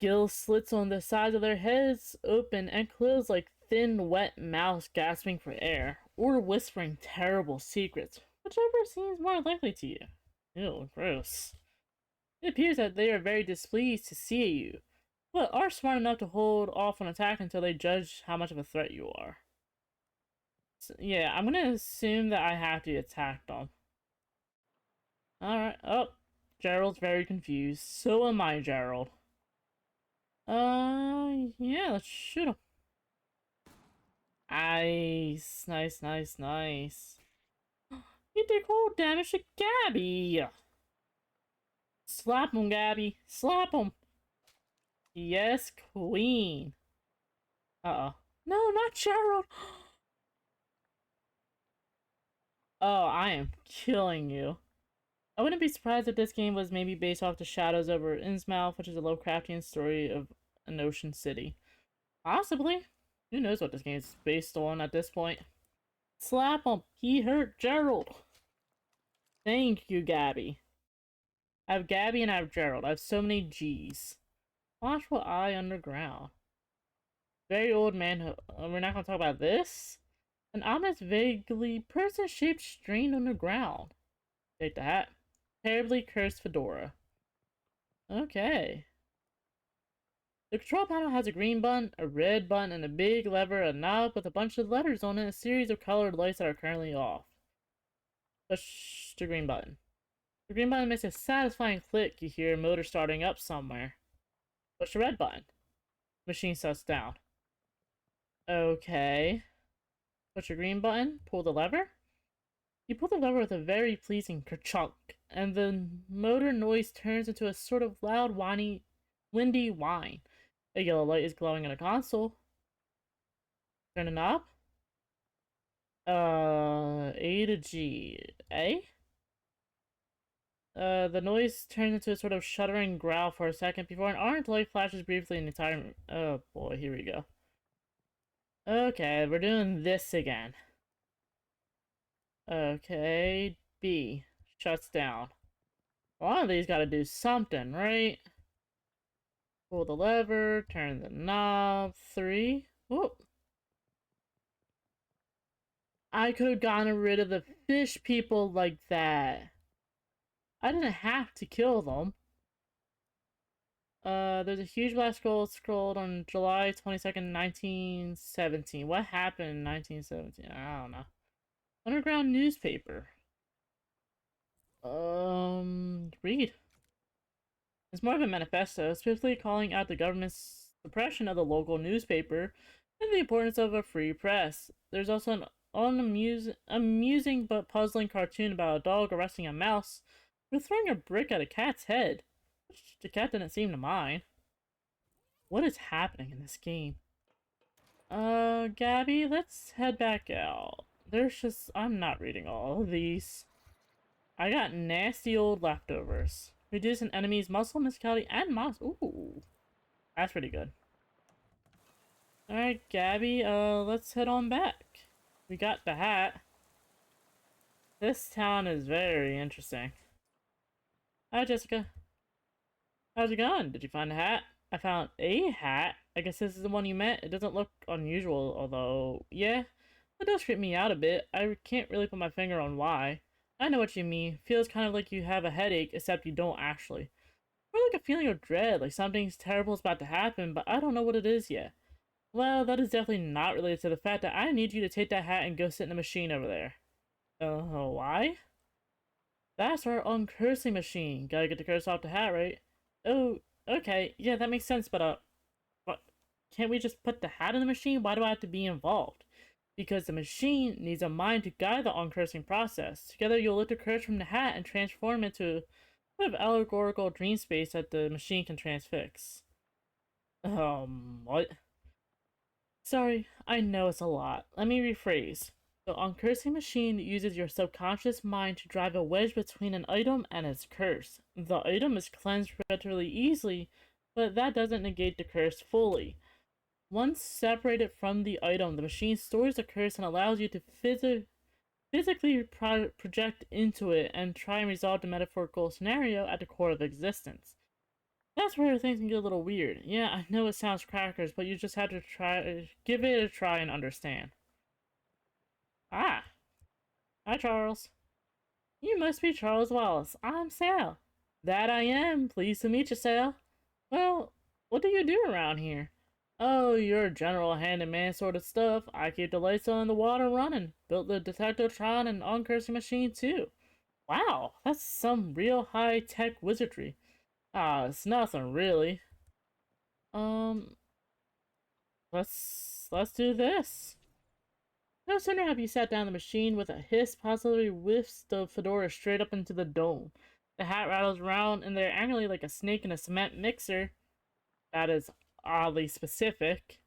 Gill slits on the sides of their heads open and close like thin, wet mouths gasping for air, or whispering terrible secrets, whichever seems more likely to you. Ew, gross. It appears that they are very displeased to see you, but are smart enough to hold off on attack until they judge how much of a threat you are. So, yeah, I'm gonna assume that I have to attack them. Alright, oh, Gerald's very confused. So am I, Gerald. Yeah, let's shoot him. Nice, nice, nice, nice. You did cold damage to Gabby. Slap him, Gabby. Slap him. Yes, queen. Uh-oh. No, not Gerald. Oh, I am killing you. I wouldn't be surprised if this game was maybe based off the Shadows over Innsmouth, which is a Lovecraftian story of an ocean city. Possibly. Who knows what this game is based on at this point. Slap him! He hurt Gerald! Thank you, Gabby. I have Gabby and I have Gerald. I have so many G's. Watchful Eye Underground. Very old man who... we're not gonna talk about this? An ominous, vaguely person-shaped strain on the ground. Take that. Terribly cursed fedora. Okay. The control panel has a green button, a red button, and a big lever, a knob with a bunch of letters on it, a series of colored lights that are currently off. Push the green button. The green button makes a satisfying click. You hear a motor starting up somewhere. Push the red button. Machine shuts down. Okay. Push the green button. Pull the lever. You pull the lever with a very pleasing kerchunk, and the motor noise turns into a sort of loud, windy whine. A yellow light is glowing in a console. Turn the knob. A to G. A? The noise turns into a sort of shuddering growl for a second before an orange light flashes briefly in the entire... Oh boy, here we go. Okay, we're doing this again. Okay, B. Shuts down. One of these gotta do something, right? Pull the lever, turn the knob. 3. Whoop. I could have gotten rid of the fish people like that. I didn't have to kill them. There's a huge black scrolled on July 22nd, 1917. What happened in 1917? I don't know. Underground newspaper. Read. It's more of a manifesto, specifically calling out the government's suppression of the local newspaper and the importance of a free press. There's also an amusing but puzzling cartoon about a dog arresting a mouse for throwing a brick at a cat's head, which the cat didn't seem to mind. What is happening in this game? Gabby, let's head back out. I'm not reading all of these. I got nasty old leftovers. Reduce an enemy's muscle, physicality, and moss. Ooh, that's pretty good. Alright, Gabby, let's head on back. We got the hat. This town is very interesting. Hi, Jessica. How's it going? Did you find a hat? I found a hat. I guess this is the one you meant. It doesn't look unusual, although, yeah, it does creep me out a bit. I can't really put my finger on why. I know what you mean. Feels kind of like you have a headache, except you don't actually. Or like a feeling of dread, like something terrible is about to happen, but I don't know what it is yet. Well, that is definitely not related to the fact that I need you to take that hat and go sit in the machine over there. Why? That's our uncursing machine. Gotta get the curse off the hat, right? Oh, okay. Yeah, that makes sense, but, what? Can't we just put the hat in the machine? Why do I have to be involved? Because the machine needs a mind to guide the uncursing process. Together, you'll lift the curse from the hat and transform it into a sort of allegorical dream space that the machine can transfix. What? Sorry, I know it's a lot. Let me rephrase. The uncursing machine uses your subconscious mind to drive a wedge between an item and its curse. The item is cleansed relatively easily, but that doesn't negate the curse fully. Once separated from the item, the machine stores the curse and allows you to physically project into it and try and resolve the metaphorical scenario at the core of existence. That's where things can get a little weird. Yeah, I know it sounds crackers, but you just have to give it a try and understand. Ah, hi Charles. You must be Charles Wallace. I'm Sal. That I am. Pleased to meet you, Sal. Well, what do you do around here? Oh, you're general handyman sort of stuff. I keep the lights on and the water running. Built the Detectotron and uncursing machine too. Wow, that's some real high-tech wizardry. Ah, it's nothing really. Um, let's do this. No sooner have you sat down the machine with a hiss, possibly whiffs the fedora straight up into the dome. The hat rattles around in there angrily like a snake in a cement mixer. That is oddly specific.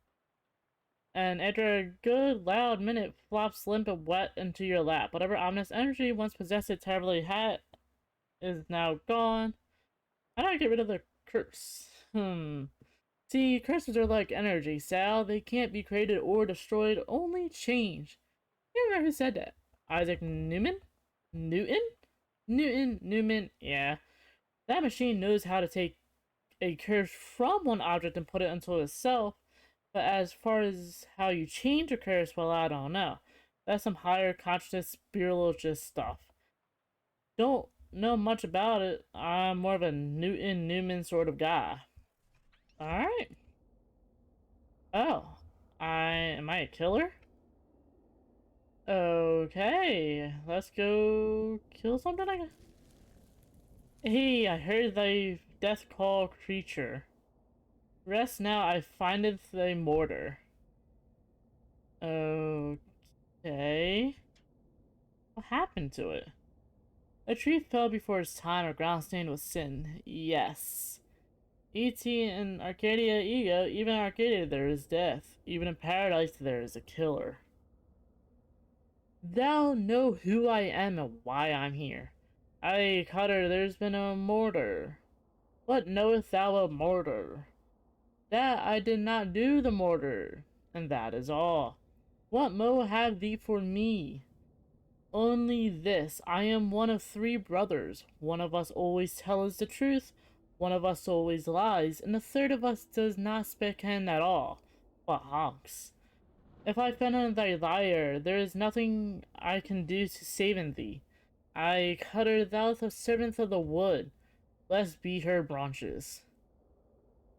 And after a good loud minute, flops limp and wet into your lap. Whatever ominous energy once possessed its terribly hat is now gone. How do I get rid of the curse? See, curses are like energy, Sal. They can't be created or destroyed, only changed. You remember who said that? Isaac Newman? Newton? Newman, yeah. That machine knows how to take a curse from one object and put it into itself, but as far as how you change a curse, well, I don't know. That's some higher consciousness spiritualist stuff. Don't know much about it. I'm more of a Newman sort of guy. Alright. Oh. Am I a killer? Okay. Let's go kill something, I guess. Hey, I heard thy death call creature. Rest now, I findeth thy mortar. Okay. What happened to it? A tree fell before its time, or ground stained with sin. Yes. E.T. in Arcadia Ego, even in Arcadia there is death. Even in paradise there is a killer. Thou know who I am and why I'm here. Aye, Cutter, there's been a murder. What knowest thou of murder? That I did not do the murder, and that is all. What mo have thee for me? Only this, I am one of three brothers. One of us always tells the truth, one of us always lies, and the third of us does not speak in at all, but honks. If I find thy liar, there is nothing I can do to save thee. I cutter thou the servant of the wood, let's beat her branches.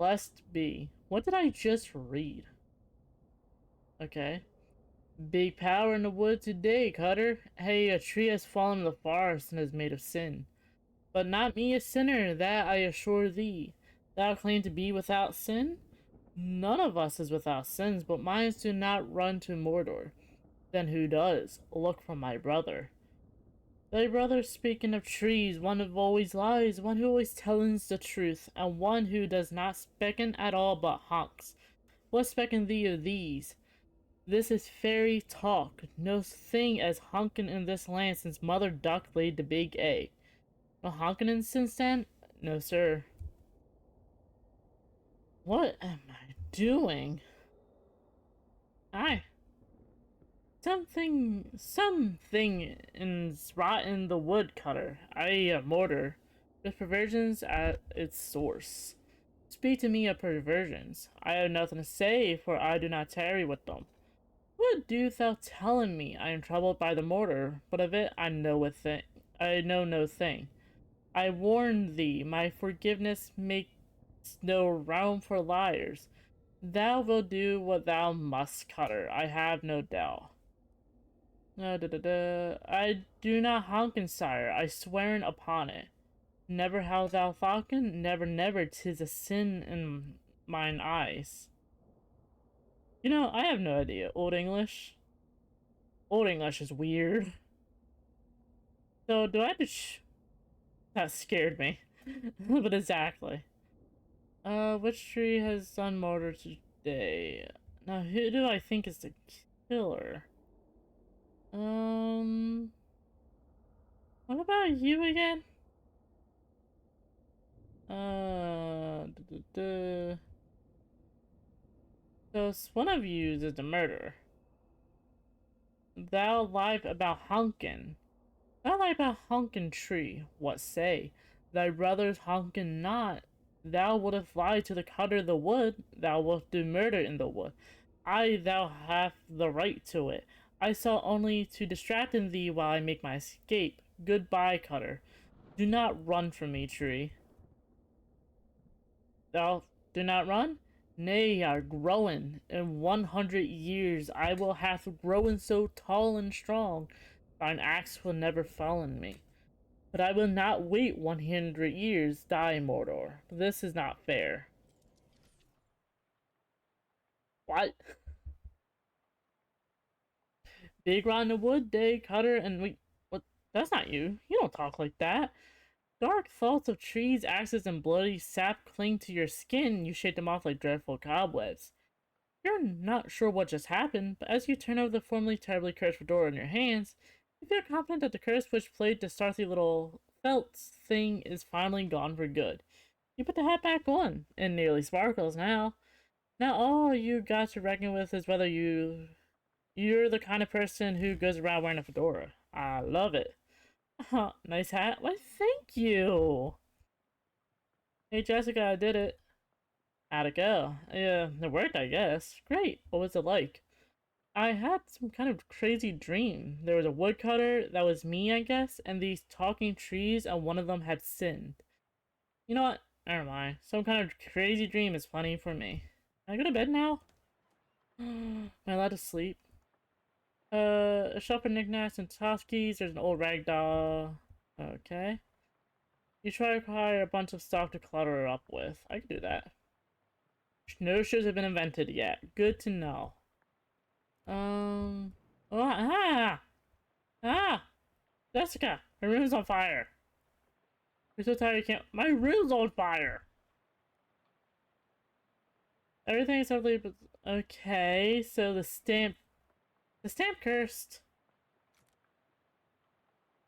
Blessed be. What did I just read? Okay. Big power in the wood today, Cutter. Hey, a tree has fallen in the forest and is made of sin. But not me a sinner, that I assure thee. Thou claim to be without sin? None of us is without sins, but minds do not run to Mordor. Then who does? Look for my brother. Thy brother, speaking of trees, one who always lies, one who always tells the truth, and one who does not specken at all but honks. What specken thee of these? This is fairy talk. No thing as honkin' in this land since Mother Duck laid the big egg. No honkin' since then? No, sir. What am I doing? I something is rotten the woodcutter. Mortar. With perversions at its source. Speak to me of perversions. I have nothing to say, for I do not tarry with them. What dost thou telling me? I am troubled by the mortar, but of it I know no thing. I warn thee, my forgiveness makes no room for liars. Thou wilt do what thou must, Cutter, I have no doubt. I do not honken, sire, I swear upon it. Never have thou falcon, never, never, 'tis a sin in mine eyes. You know, I have no idea. Old English? Old English is weird. So, do I have to that scared me. But exactly. Which tree has done murder today? Now, who do I think is the killer? What about you again? So, one of you is the murderer. Thou lied about Hunkin. Thou lied about Hunkin tree. What say? Thy brother's Hunkin not. Thou wouldst lie to the cutter of the wood. Thou wilt do murder in the wood. Thou have the right to it. I saw only to distract thee while I make my escape. Goodbye, Cutter. Do not run from me, tree. Thou do not run? Nay, are growing. In 100 years I will have grown so tall and strong, thine axe will never fall on me. But I will not wait 100 years, die, Mordor. This is not fair. What? Big Rod in the Wood, Day, Cutter, and wait, what? That's not you. You don't talk like that. Dark thoughts of trees, axes, and bloody sap cling to your skin. You shake them off like dreadful cobwebs. You're not sure what just happened, but as you turn over the formerly terribly cursed fedora in your hands, you feel confident that the curse which played the stealthy little felt thing is finally gone for good. You put the hat back on. It nearly sparkles now. Now all you got to reckon with is whether you're the kind of person who goes around wearing a fedora. I love it. Nice hat. Why, thank you. Hey Jessica, I did it. How'd it go? Yeah, it worked, I guess. Great. What was it like? I had some kind of crazy dream. There was a woodcutter, that was me, I guess, and these talking trees, and one of them had sinned. You know what? Never mind. Some kind of crazy dream is funny for me. Can I go to bed now? Am I allowed to sleep? A shop for knickknacks and tchotchkes. There's an old rag doll. Okay. You try to acquire a bunch of stuff to clutter her up with. I can do that. No shoes have been invented yet. Good to know. Um. Oh, ah! Jessica, my room's on fire. You're so tired you can't. My room's on fire! Everything is totally. Okay, so the stamp. The stamp cursed.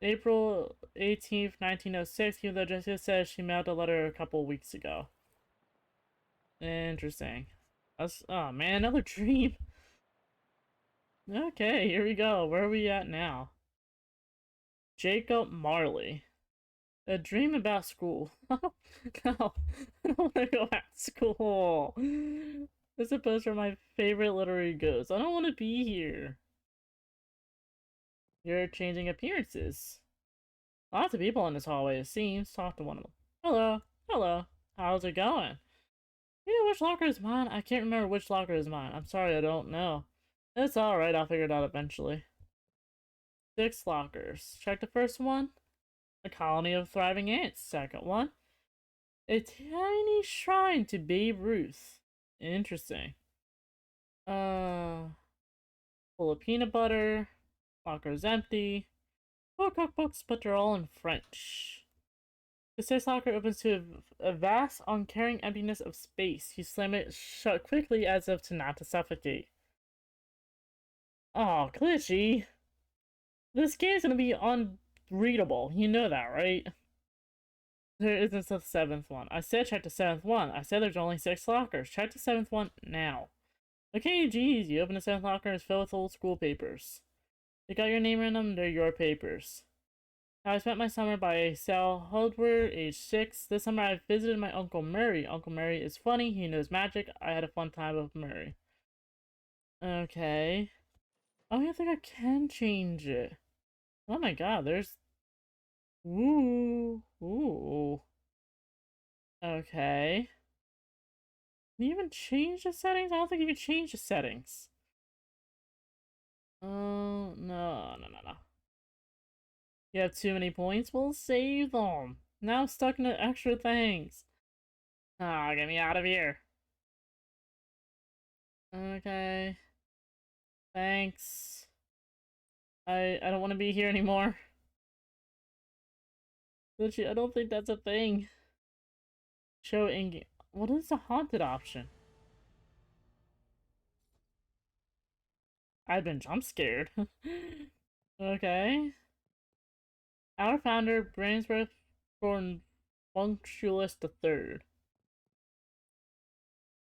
April 18th, 1906, even though Jessica says she mailed a letter a couple weeks ago. Interesting. That's. Oh man, another dream. Okay, here we go. Where are we at now? Jacob Marley. A dream about school. No, I don't want to go at school. This is a poster of my favorite literary ghost. I don't want to be here. You're changing appearances. Lots of people in this hallway, it seems. Talk to one of them. Hello. Hello. How's it going? You know which locker is mine? I can't remember which locker is mine. I'm sorry, I don't know. It's alright, I'll figure it out eventually. 6 lockers. Check the first one. A colony of thriving ants. Second one. A tiny shrine to Babe Ruth. Interesting. Full of peanut butter. Locker's empty. 4 cookbooks, but they're all in French. The sixth locker opens to a vast, uncaring emptiness of space. You slam it shut quickly as if to not to suffocate. Oh, glitchy. This game's gonna be unreadable. You know that, right? There isn't the seventh one. I said check the seventh one. I said there's only 6 lockers. Check the seventh one now. Okay, geez, you open the seventh locker and it's filled with old school papers. They got your name in them, they're your papers. I spent my summer by Sal Hudward, age 6. This summer I visited my Uncle Murray. Uncle Murray is funny, he knows magic. I had a fun time with Murray. Okay. Oh, I think I can change it. Oh my god, there's... Ooh. Ooh. Okay. Can you even change the settings? I don't think you can change the settings. Oh, no, no, no, no. You have too many points? We'll save them. Now I'm stuck in the extra things. Ah, get me out of here. Okay. Thanks. I don't want to be here anymore. Literally, I don't think that's a thing. Show in-game. What is the haunted option? I've been jump scared. Okay. Our founder, Brainsworth Functiolus III.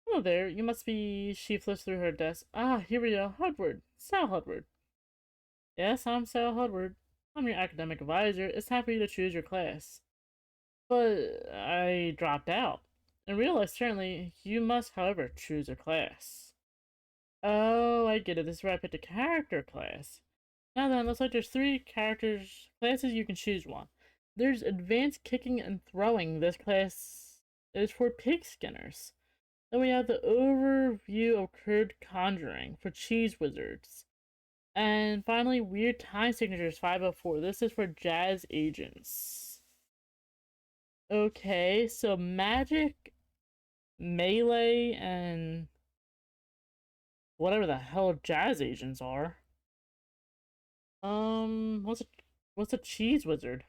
Hello there, you must be... She flips through her desk. Ah, here we are, Hudward. Sal Hudward. Yes, I'm Sal Hudward. I'm your academic advisor. It's time for you to choose your class. But I dropped out. And realized certainly you must, however, choose a class. Oh, I get it. This is where I picked a character class. Now then, looks like there's 3 classes you can choose one. There's advanced kicking and throwing. This class is for pig skinners. Then we have the overview of curved conjuring for cheese wizards. And finally, weird time signatures 504. This is for jazz agents. Okay, so magic, melee, and whatever the hell jazz agents are. What's a cheese wizard?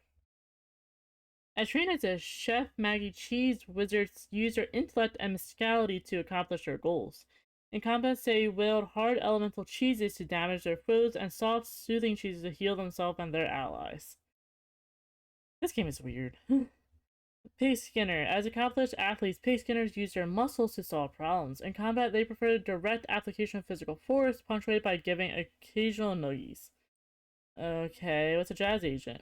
As trained as a chef, Maggie cheese wizards use their intellect and musicality to accomplish their goals. In combat, they wield hard elemental cheeses to damage their foes and soft, soothing cheeses to heal themselves and their allies. This game is weird. Pig Skinner. As accomplished athletes, pig skinners use their muscles to solve problems. In combat, they prefer direct application of physical force, punctuated by giving occasional noise. Okay, what's a jazz agent?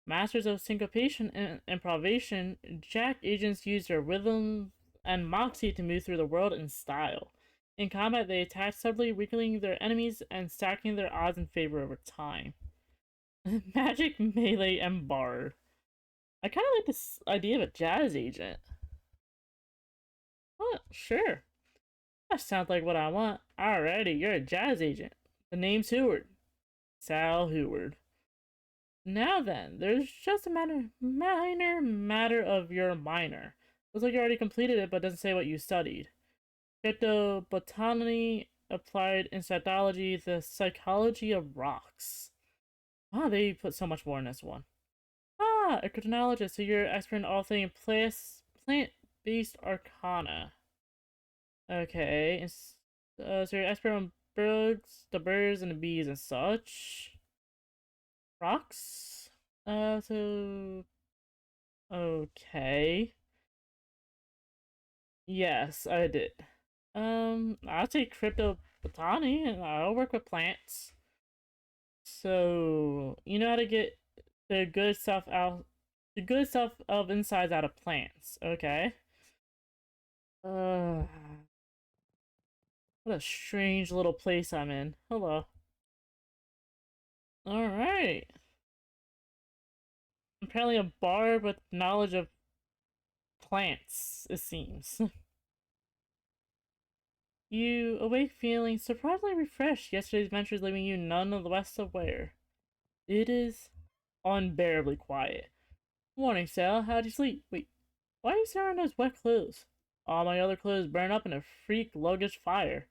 Masters of syncopation and improvisation, jack agents use their rhythm and moxie to move through the world in style. In combat, they attack subtly, weakening their enemies and stacking their odds in favor over time. Magic, melee, and bard. I kind of like this idea of a jazz agent. Well, sure. That sounds like what I want. Alrighty, you're a jazz agent. The name's Heward. Sal Heward. Now then, there's just a minor matter of your minor. Looks like you already completed it, but doesn't say what you studied. Cryptobotany, applied insectology, the psychology of rocks. Wow, they put so much more in this one. Ah, a cryptonologist, so you're expert in all things plant-based arcana. Okay, so you're expert on birds, the birds and the bees and such. Rocks? So... Okay. Yes, I did. I'll take crypto botany and I'll work with plants. So, you know how to get the good stuff out, the good stuff of insides out of plants, okay? Uh, what a strange little place I'm in. Hello. Alright. Apparently a bard with knowledge of plants, it seems. You awake feeling surprisingly refreshed. Yesterday's adventures leaving you none of the less aware. It is unbearably quiet. Morning, Sal. How'd you sleep? Wait, why are you staring at those wet clothes? All my other clothes burned up in a freak luggage fire.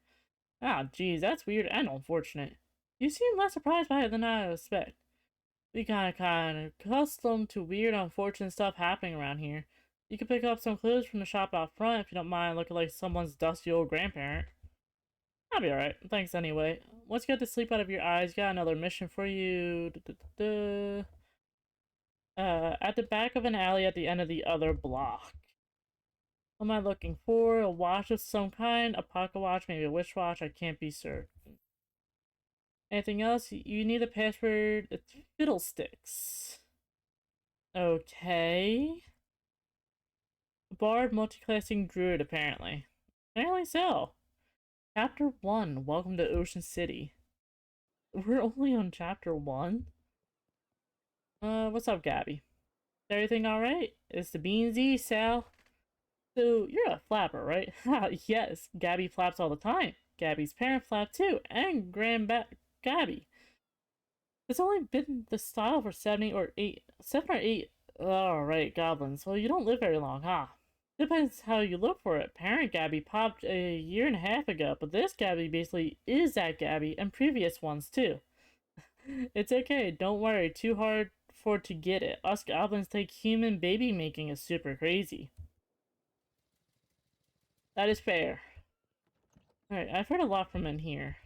Ah, geez, that's weird and unfortunate. You seem less surprised by it than I expect. We kinda accustomed to weird, unfortunate stuff happening around here. You could pick up some clothes from the shop out front if you don't mind looking like someone's dusty old grandparent. I'll be alright. Thanks anyway. Once you get the sleep out of your eyes, got another mission for you. At the back of an alley at the end of the other block. What am I looking for? A watch of some kind? A pocket watch? Maybe a wristwatch? I can't be certain. Anything else? You need a password? It's Fiddlesticks. Okay. Bard multiclassing druid, apparently. Apparently so. Chapter 1. Welcome to Ocean City. We're only on chapter 1? What's up, Gabby? Is everything alright? It's the Beansy, Sal. So, you're a flapper, right? Yes, Gabby flaps all the time. Gabby's parents flap too, and Gabby. It's only been the style for 7 or 8. Alright, goblins. Well, you don't live very long, huh? Depends how you look for it. Parent Gabby popped a year and a half ago, but this Gabby basically is that Gabby and previous ones too. It's okay, don't worry too hard for to get it. Us goblins take human baby making is super crazy. That is fair. Alright, I've heard a lot from in here.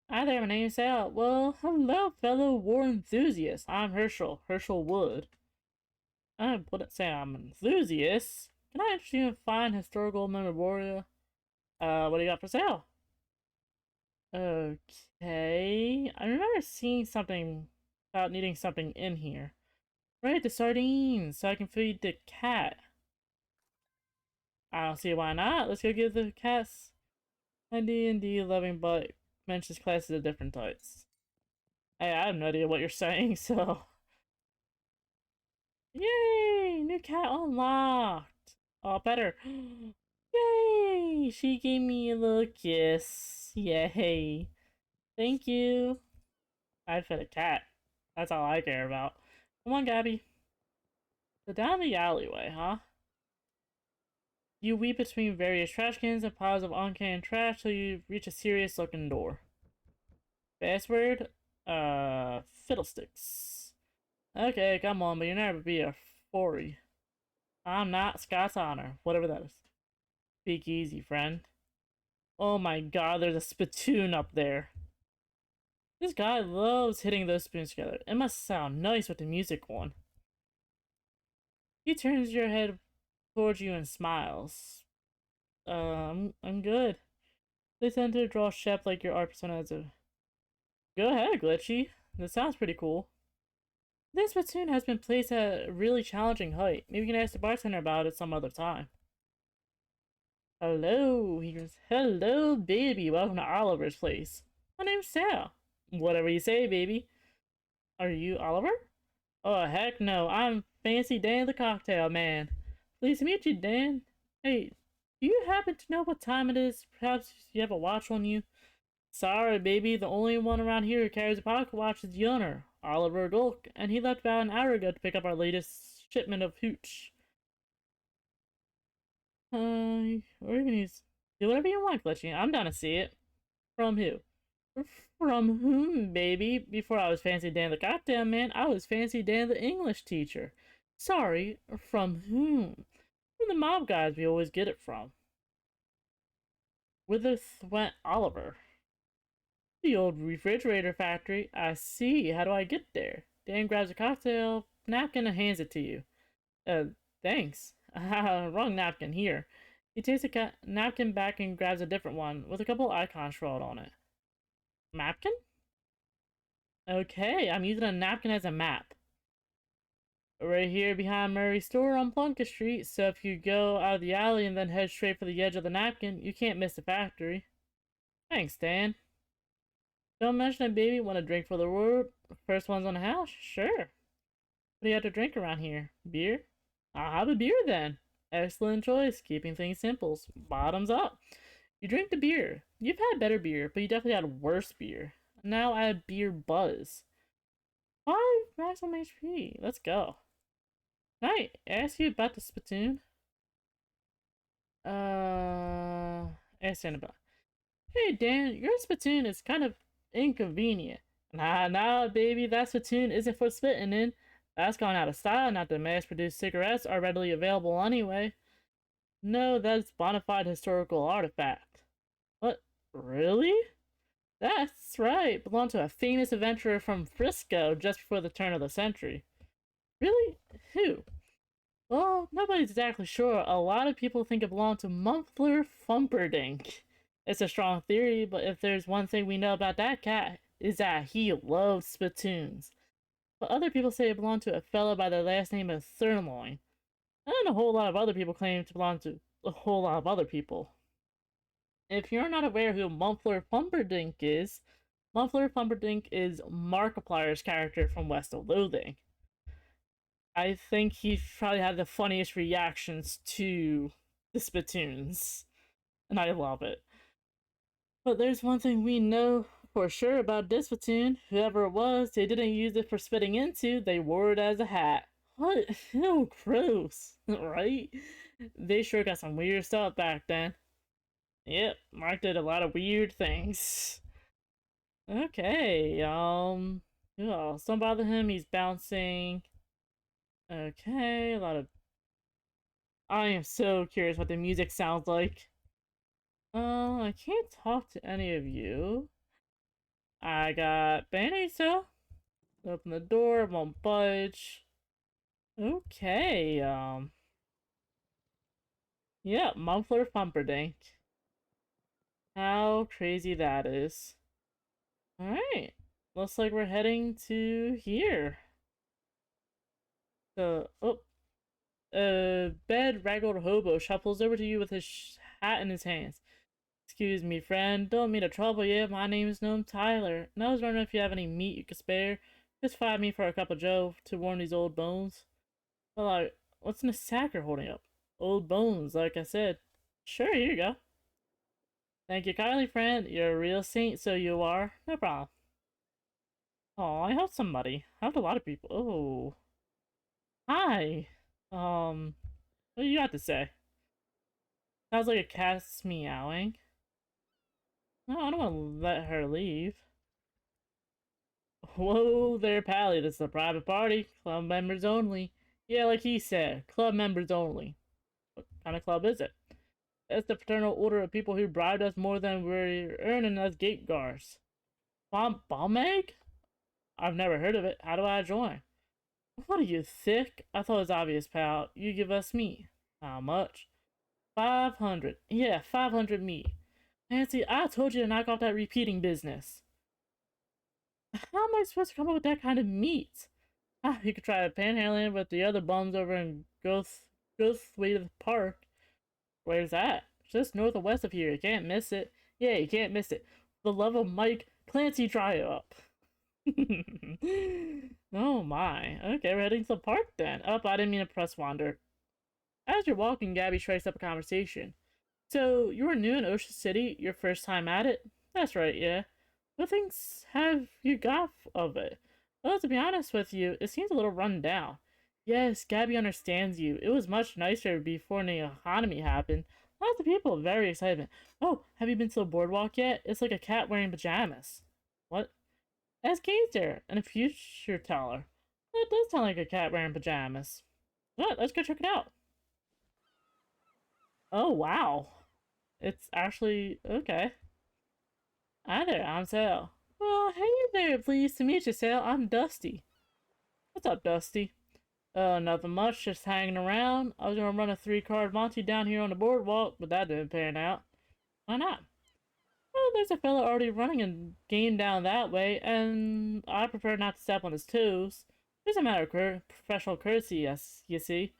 Hi there, my name's Al. Well, hello, fellow war enthusiasts. I'm Herschel Wood. I wouldn't say I'm an enthusiast. Can I interest you in fine historical memorabilia? What do you got for sale? Okay. I remember seeing something about needing something in here. Right, the sardines, so I can feed the cat. I don't see why not. Let's go give the cats my D&D loving but mentions classes of different types. Hey, I have no idea what you're saying, so... Yay! New cat unlocked! Oh, better. Yay! She gave me a little kiss. Yay. Thank you. I'd fed a cat. That's all I care about. Come on, Gabby. So down the alleyway, huh? You weep between various trash cans and piles of uncanned trash till you reach a serious looking door. Password? Fiddlesticks. Okay, come on, but you'll never be a fory. I'm not Scott's honor, whatever that is. Speak easy, friend. Oh my god, there's a spittoon up there. This guy loves hitting those spoons together. It must sound nice with the music on. He turns your head towards you and smiles. I'm good. They tend to draw Shep like your art persona as a... Go ahead, Glitchy. That sounds pretty cool. This spittoon has been placed at a really challenging height. Maybe you can ask the bartender about it some other time. Hello, he goes, hello, baby. Welcome to Oliver's place. My name's Sal. Whatever you say, baby. Are you Oliver? Oh, heck no. I'm Fancy Dan the Cocktail Man. Pleased to meet you, Dan. Hey, do you happen to know what time it is? Perhaps you have a watch on you? Sorry, baby. The only one around here who carries a pocket watch is the owner, Oliver Gulk, and he left about an hour ago to pick up our latest shipment of hooch. Or even use... Do whatever you want, Glitchy. I'm down to see it. From who? From whom, baby? Before I was Fancy Dan the Cocktail Man, I was Fancy Dan the English teacher. Sorry, from whom? From the mob guys we always get it from. Whither went Oliver? The old refrigerator factory. I see. How do I get there? Dan grabs a cocktail napkin and hands it to you. Uh, thanks. Wrong napkin here. He takes a napkin back and grabs a different one with a couple icons scrawled on it. Napkin? Okay, I'm using a napkin as a map. Right here behind Murray's store on Plunkett Street, so if you go out of the alley and then head straight for the edge of the napkin, you can't miss the factory. Thanks, Dan. Don't mention it, baby. Want a drink for the road? First one's on the house? Sure. What do you have to drink around here? Beer? I'll have a beer then. Excellent choice. Keeping things simple. Bottoms up. You drink the beer. You've had better beer, but you definitely had worse beer. Now I have beer buzz. 5 maximum HP. Let's go. Can I ask you about the spittoon? Ask Annabelle. Hey Dan, your spittoon is kind of inconvenient. Nah, baby, that spittoon isn't for spitting in. That's gone out of style. Not that mass-produced cigarettes are readily available anyway. No, that's bona fide historical artifact. What? Really? That's right. Belonged to a famous adventurer from Frisco just before the turn of the century. Really? Who? Well, nobody's exactly sure. A lot of people think it belonged to Muffler Fumperdink. It's a strong theory, but if there's one thing we know about that cat, is that he loves spittoons. But other people say it belonged to a fellow by the last name of Sirloin. And a whole lot of other people claim to belong to a whole lot of other people. If you're not aware who Muffler Fumperdink is, Muffler Pumperdink is Markiplier's character from West of Loathing. I think he probably had the funniest reactions to the spittoons, and I love it. But there's one thing we know for sure about this spittoon. Whoever it was, they didn't use it for spitting into, they wore it as a hat. What? Ew, gross, right? They sure got some weird stuff back then. Yep, Mark did a lot of weird things. Okay, who else? Don't bother him, he's bouncing. Okay, a lot of... I am so curious what the music sounds like. I can't talk to any of you. I got band-aids though. Open the door, won't budge. Okay, yeah, Muffler Pumperdink. How crazy that is. Alright, looks like we're heading to here. The, oh, bed-raggled hobo shuffles over to you with his hat in his hands. Excuse me, friend. Don't mean to trouble you. My name is Gnome Tyler, and I was wondering if you have any meat you could spare. Just 5 me for a cup of joe to warm these old bones. Well, what's in the sack you're holding up? Old bones, like I said. Sure, here you go. Thank you kindly, friend. You're a real saint, so you are. No problem. Oh, I helped somebody. I helped a lot of people. Oh. Hi. What do you got to say? Sounds like a cat's meowing. No, I don't want to let her leave. Whoa there, Pally. This is a private party. Club members only. Yeah, like he said. Club members only. What kind of club is it? It's the fraternal order of people who bribed us more than we're earning as gate guards. Bomb egg? I've never heard of it. How do I join? What are you, thick? I thought it was obvious, pal. You give us meat. How much? 500. Yeah, 500 meat. Nancy, I told you to knock off that repeating business. How am I supposed to come up with that kind of meat? Ah, you could try panhandling with the other bums over in Gothwaite Park. Where's that? Just north or west of here. You can't miss it. Yeah, you can't miss it. For the love of Mike, Clancy, dry up. Oh my. Okay, we're heading to the park then. Oh, I didn't mean to press wander. As you're walking, Gabby strikes up a conversation. So, you were new in Ocean City, your first time at it? That's right, yeah. What things have you got of it? Well, to be honest with you, it seems a little run down. Yes, Gabby understands you. It was much nicer before the economy happened. Lots of people are very excited. Oh, have you been to the boardwalk yet? It's like a cat wearing pajamas. What? Ask Gazer and a future teller. That does sound like a cat wearing pajamas. Well, let's go check it out. Oh, wow. It's actually okay. Hi there, I'm Sal. Well, hey there, pleased to meet you, Sal. I'm Dusty. What's up, Dusty? Nothing much, just hanging around. I was gonna run a 3-card Monty down here on the boardwalk, but that didn't pan out. Why not? Well, there's a fella already running a game down that way, and I prefer not to step on his toes. It's a matter of professional courtesy, yes, you see.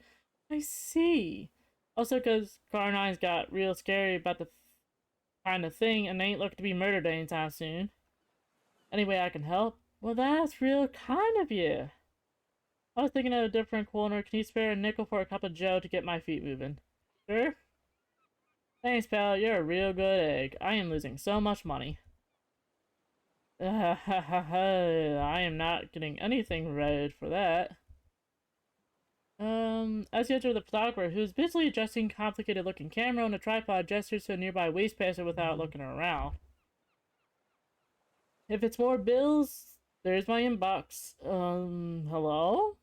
I see. Also, because Car9's got real scary about the kind of thing, and they ain't looking to be murdered anytime soon. Any way I can help? Well, that's real kind of you. I was thinking of a different corner. Can you spare a nickel for a cup of joe to get my feet moving? Sure? Thanks, pal. You're a real good egg. I am losing so much money. I am not getting anything right for that. As you enter the photographer, who's busily adjusting complicated looking camera on a tripod, gestures to a nearby wastepacer without looking around. If it's more bills, there's my inbox. Hello?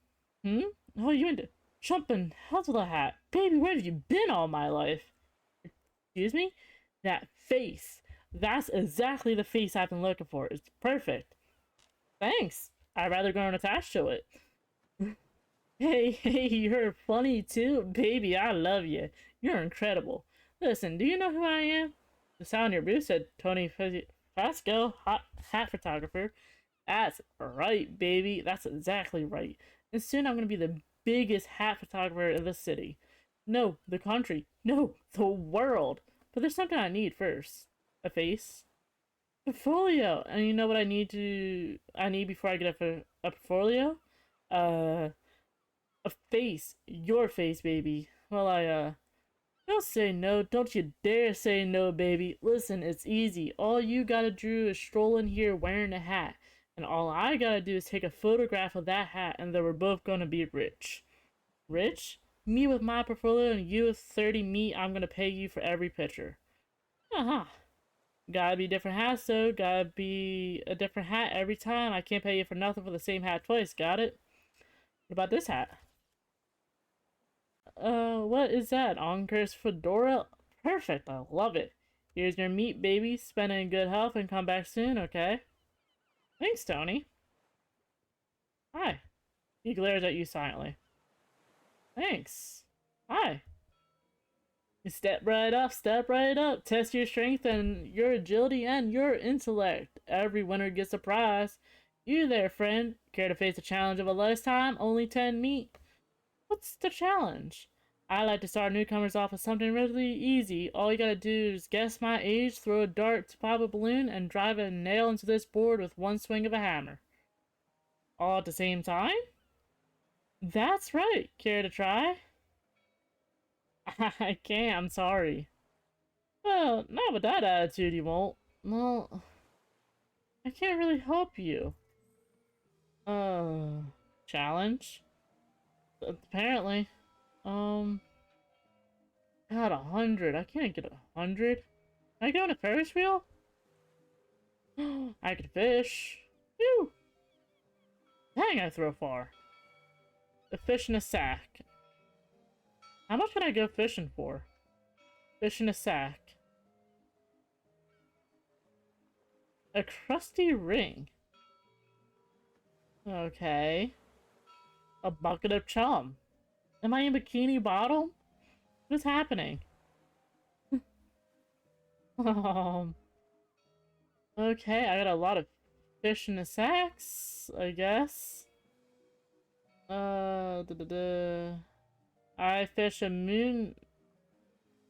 Hmm? Oh, you into jumping hell to the hat. Baby, where have you been all my life? Excuse me? That face. That's exactly the face I've been looking for. It's perfect. Thanks. I'd rather grow attached to it. Hey, you're funny too. Baby, I love you. You're incredible. Listen, do you know who I am? The sound your booth said Tony Fasco, hot hat photographer. That's right, baby. That's exactly right. And soon I'm gonna be the biggest hat photographer in the city. No, the country. No, the world. But there's something I need first. A face. Portfolio. And you know what I need before I get a portfolio? Uh a face. Your face, baby. Well, don't say no. Don't you dare say no, baby. Listen, it's easy. All you gotta do is stroll in here wearing a hat. And all I gotta do is take a photograph of that hat, and then we're both gonna be rich. Rich? Me with my portfolio and you with 30 me, I'm gonna pay you for every picture. Uh-huh. Gotta be different hats, though. Gotta be a different hat every time. I can't pay you for nothing for the same hat twice, got it? What about this hat? What is that? Onker's fedora? Perfect, I love it. Here's your meat, baby. Spend it in good health and come back soon, okay? Thanks, Tony. Hi. He glares at you silently. Thanks. Hi. You step right up, step right up. Test your strength and your agility and your intellect. Every winner gets a prize. You there, friend. Care to face a challenge of a lifetime? Only 10 meat. What's the challenge? I like to start newcomers off with something really easy. All you gotta do is guess my age, throw a dart to pop a balloon, and drive a nail into this board with one swing of a hammer. All at the same time? That's right. Care to try? I can't, I'm sorry. Well, not with that attitude you won't. Well, I can't really help you. Uh, challenge? Apparently. Um, God, 100. I can't get 100. Can I go on a Ferris wheel? I could fish. Phew! Dang, I throw far. A fish in a sack. How much can I go fishing for? Fish in a sack. A crusty ring. Okay. A bucket of chum. Am I in Bikini Bottom? What's happening? Um. Okay, I got a lot of fish in the sacks, I guess. I fish a moon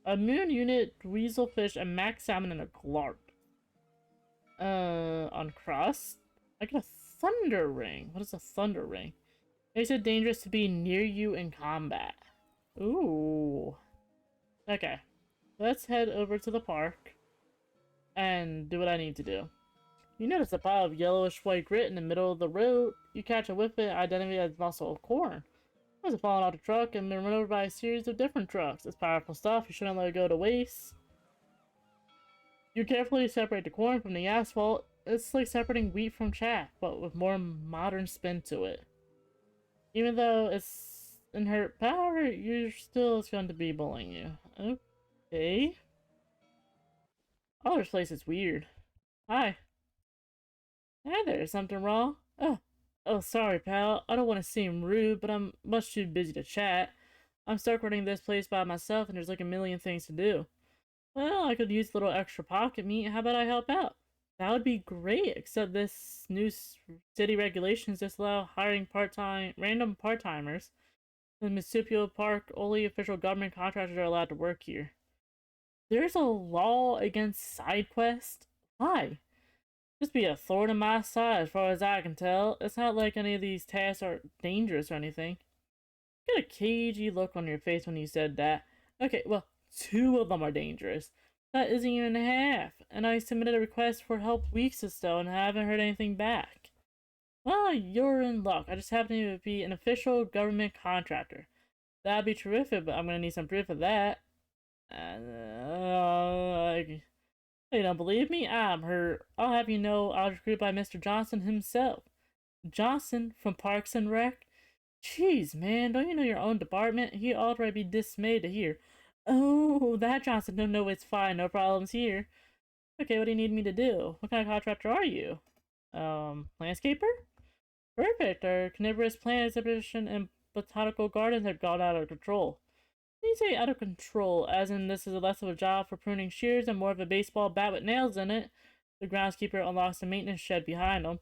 unit, weaselfish, a max salmon, and a glarp. On crust, I got a thunder ring. What is a thunder ring? Makes it dangerous to be near you in combat. Ooh. Okay, let's head over to the park and do what I need to do. You notice a pile of yellowish white grit in the middle of the road. You catch a whiff of it, identify it as muscle of corn. It was fallen off the truck and been run over by a series of different trucks. It's powerful stuff. You shouldn't let it go to waste. You carefully separate the corn from the asphalt. It's like separating wheat from chaff, but with more modern spin to it. Even though it's inherent power, you're still going to be bullying you. Okay. Oh, this place is weird. Hi. Hi there, is something wrong? Oh, sorry, pal. I don't want to seem rude, but I'm much too busy to chat. I'm stuck running this place by myself, and there's like a million things to do. Well, I could use a little extra pocket meat. How about I help out? That would be great, except this new city regulations just allow hiring random part-timers. In Municipal Park, only official government contractors are allowed to work here. There's a law against side quests? Why? Just be a thorn in my side as far as I can tell. It's not like any of these tasks are dangerous or anything. Got a cagey look on your face when you said that. Okay, well, 2 of them are dangerous. That isn't even half. And I submitted a request for help weeks ago and haven't heard anything back. Well, you're in luck. I just happen to be an official government contractor. That'd be terrific, but I'm gonna need some proof of that. You don't believe me? I'm hurt. I'll have you know I was recruited by Mr. Johnson himself. Johnson from Parks and Rec? Jeez, man, don't you know your own department? He ought to be dismayed to hear. Oh, that Johnson. No, it's fine. No problems here. Okay, what do you need me to do? What kind of contractor are you? Landscaper? Perfect. Our carnivorous plant exhibition and botanical gardens have gone out of control. When you say out of control, as in this is less of a job for pruning shears and more of a baseball bat with nails in it, the groundskeeper unlocks the maintenance shed behind him.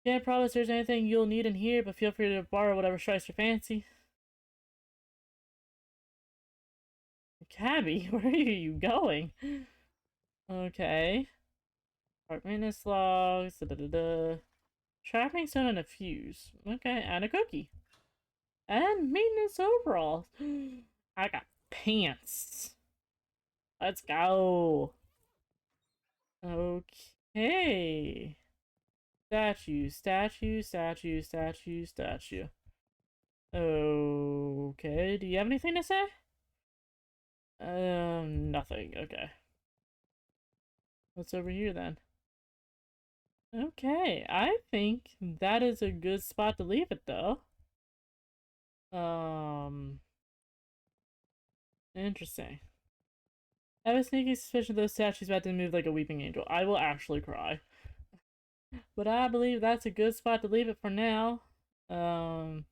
Can't promise there's anything you'll need in here, but feel free to borrow whatever strikes your fancy. Cabby, where are you going? Okay. Park maintenance logs, Trapping stone and a fuse. Okay, and a cookie. And maintenance overalls. I got pants. Let's go. Okay. Statue. Okay, do you have anything to say? Nothing. Okay. What's over here then? Okay, I think that is a good spot to leave it though. Interesting. I have a sneaky suspicion those statues about to move like a weeping angel. I will actually cry. But I believe that's a good spot to leave it for now. That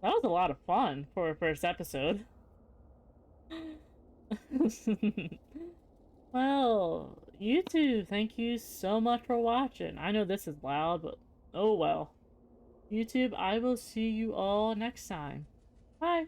was a lot of fun for a first episode. Well, you two, thank you so much for watching. I know this is loud, but oh well. YouTube, I will see you all next time. Bye.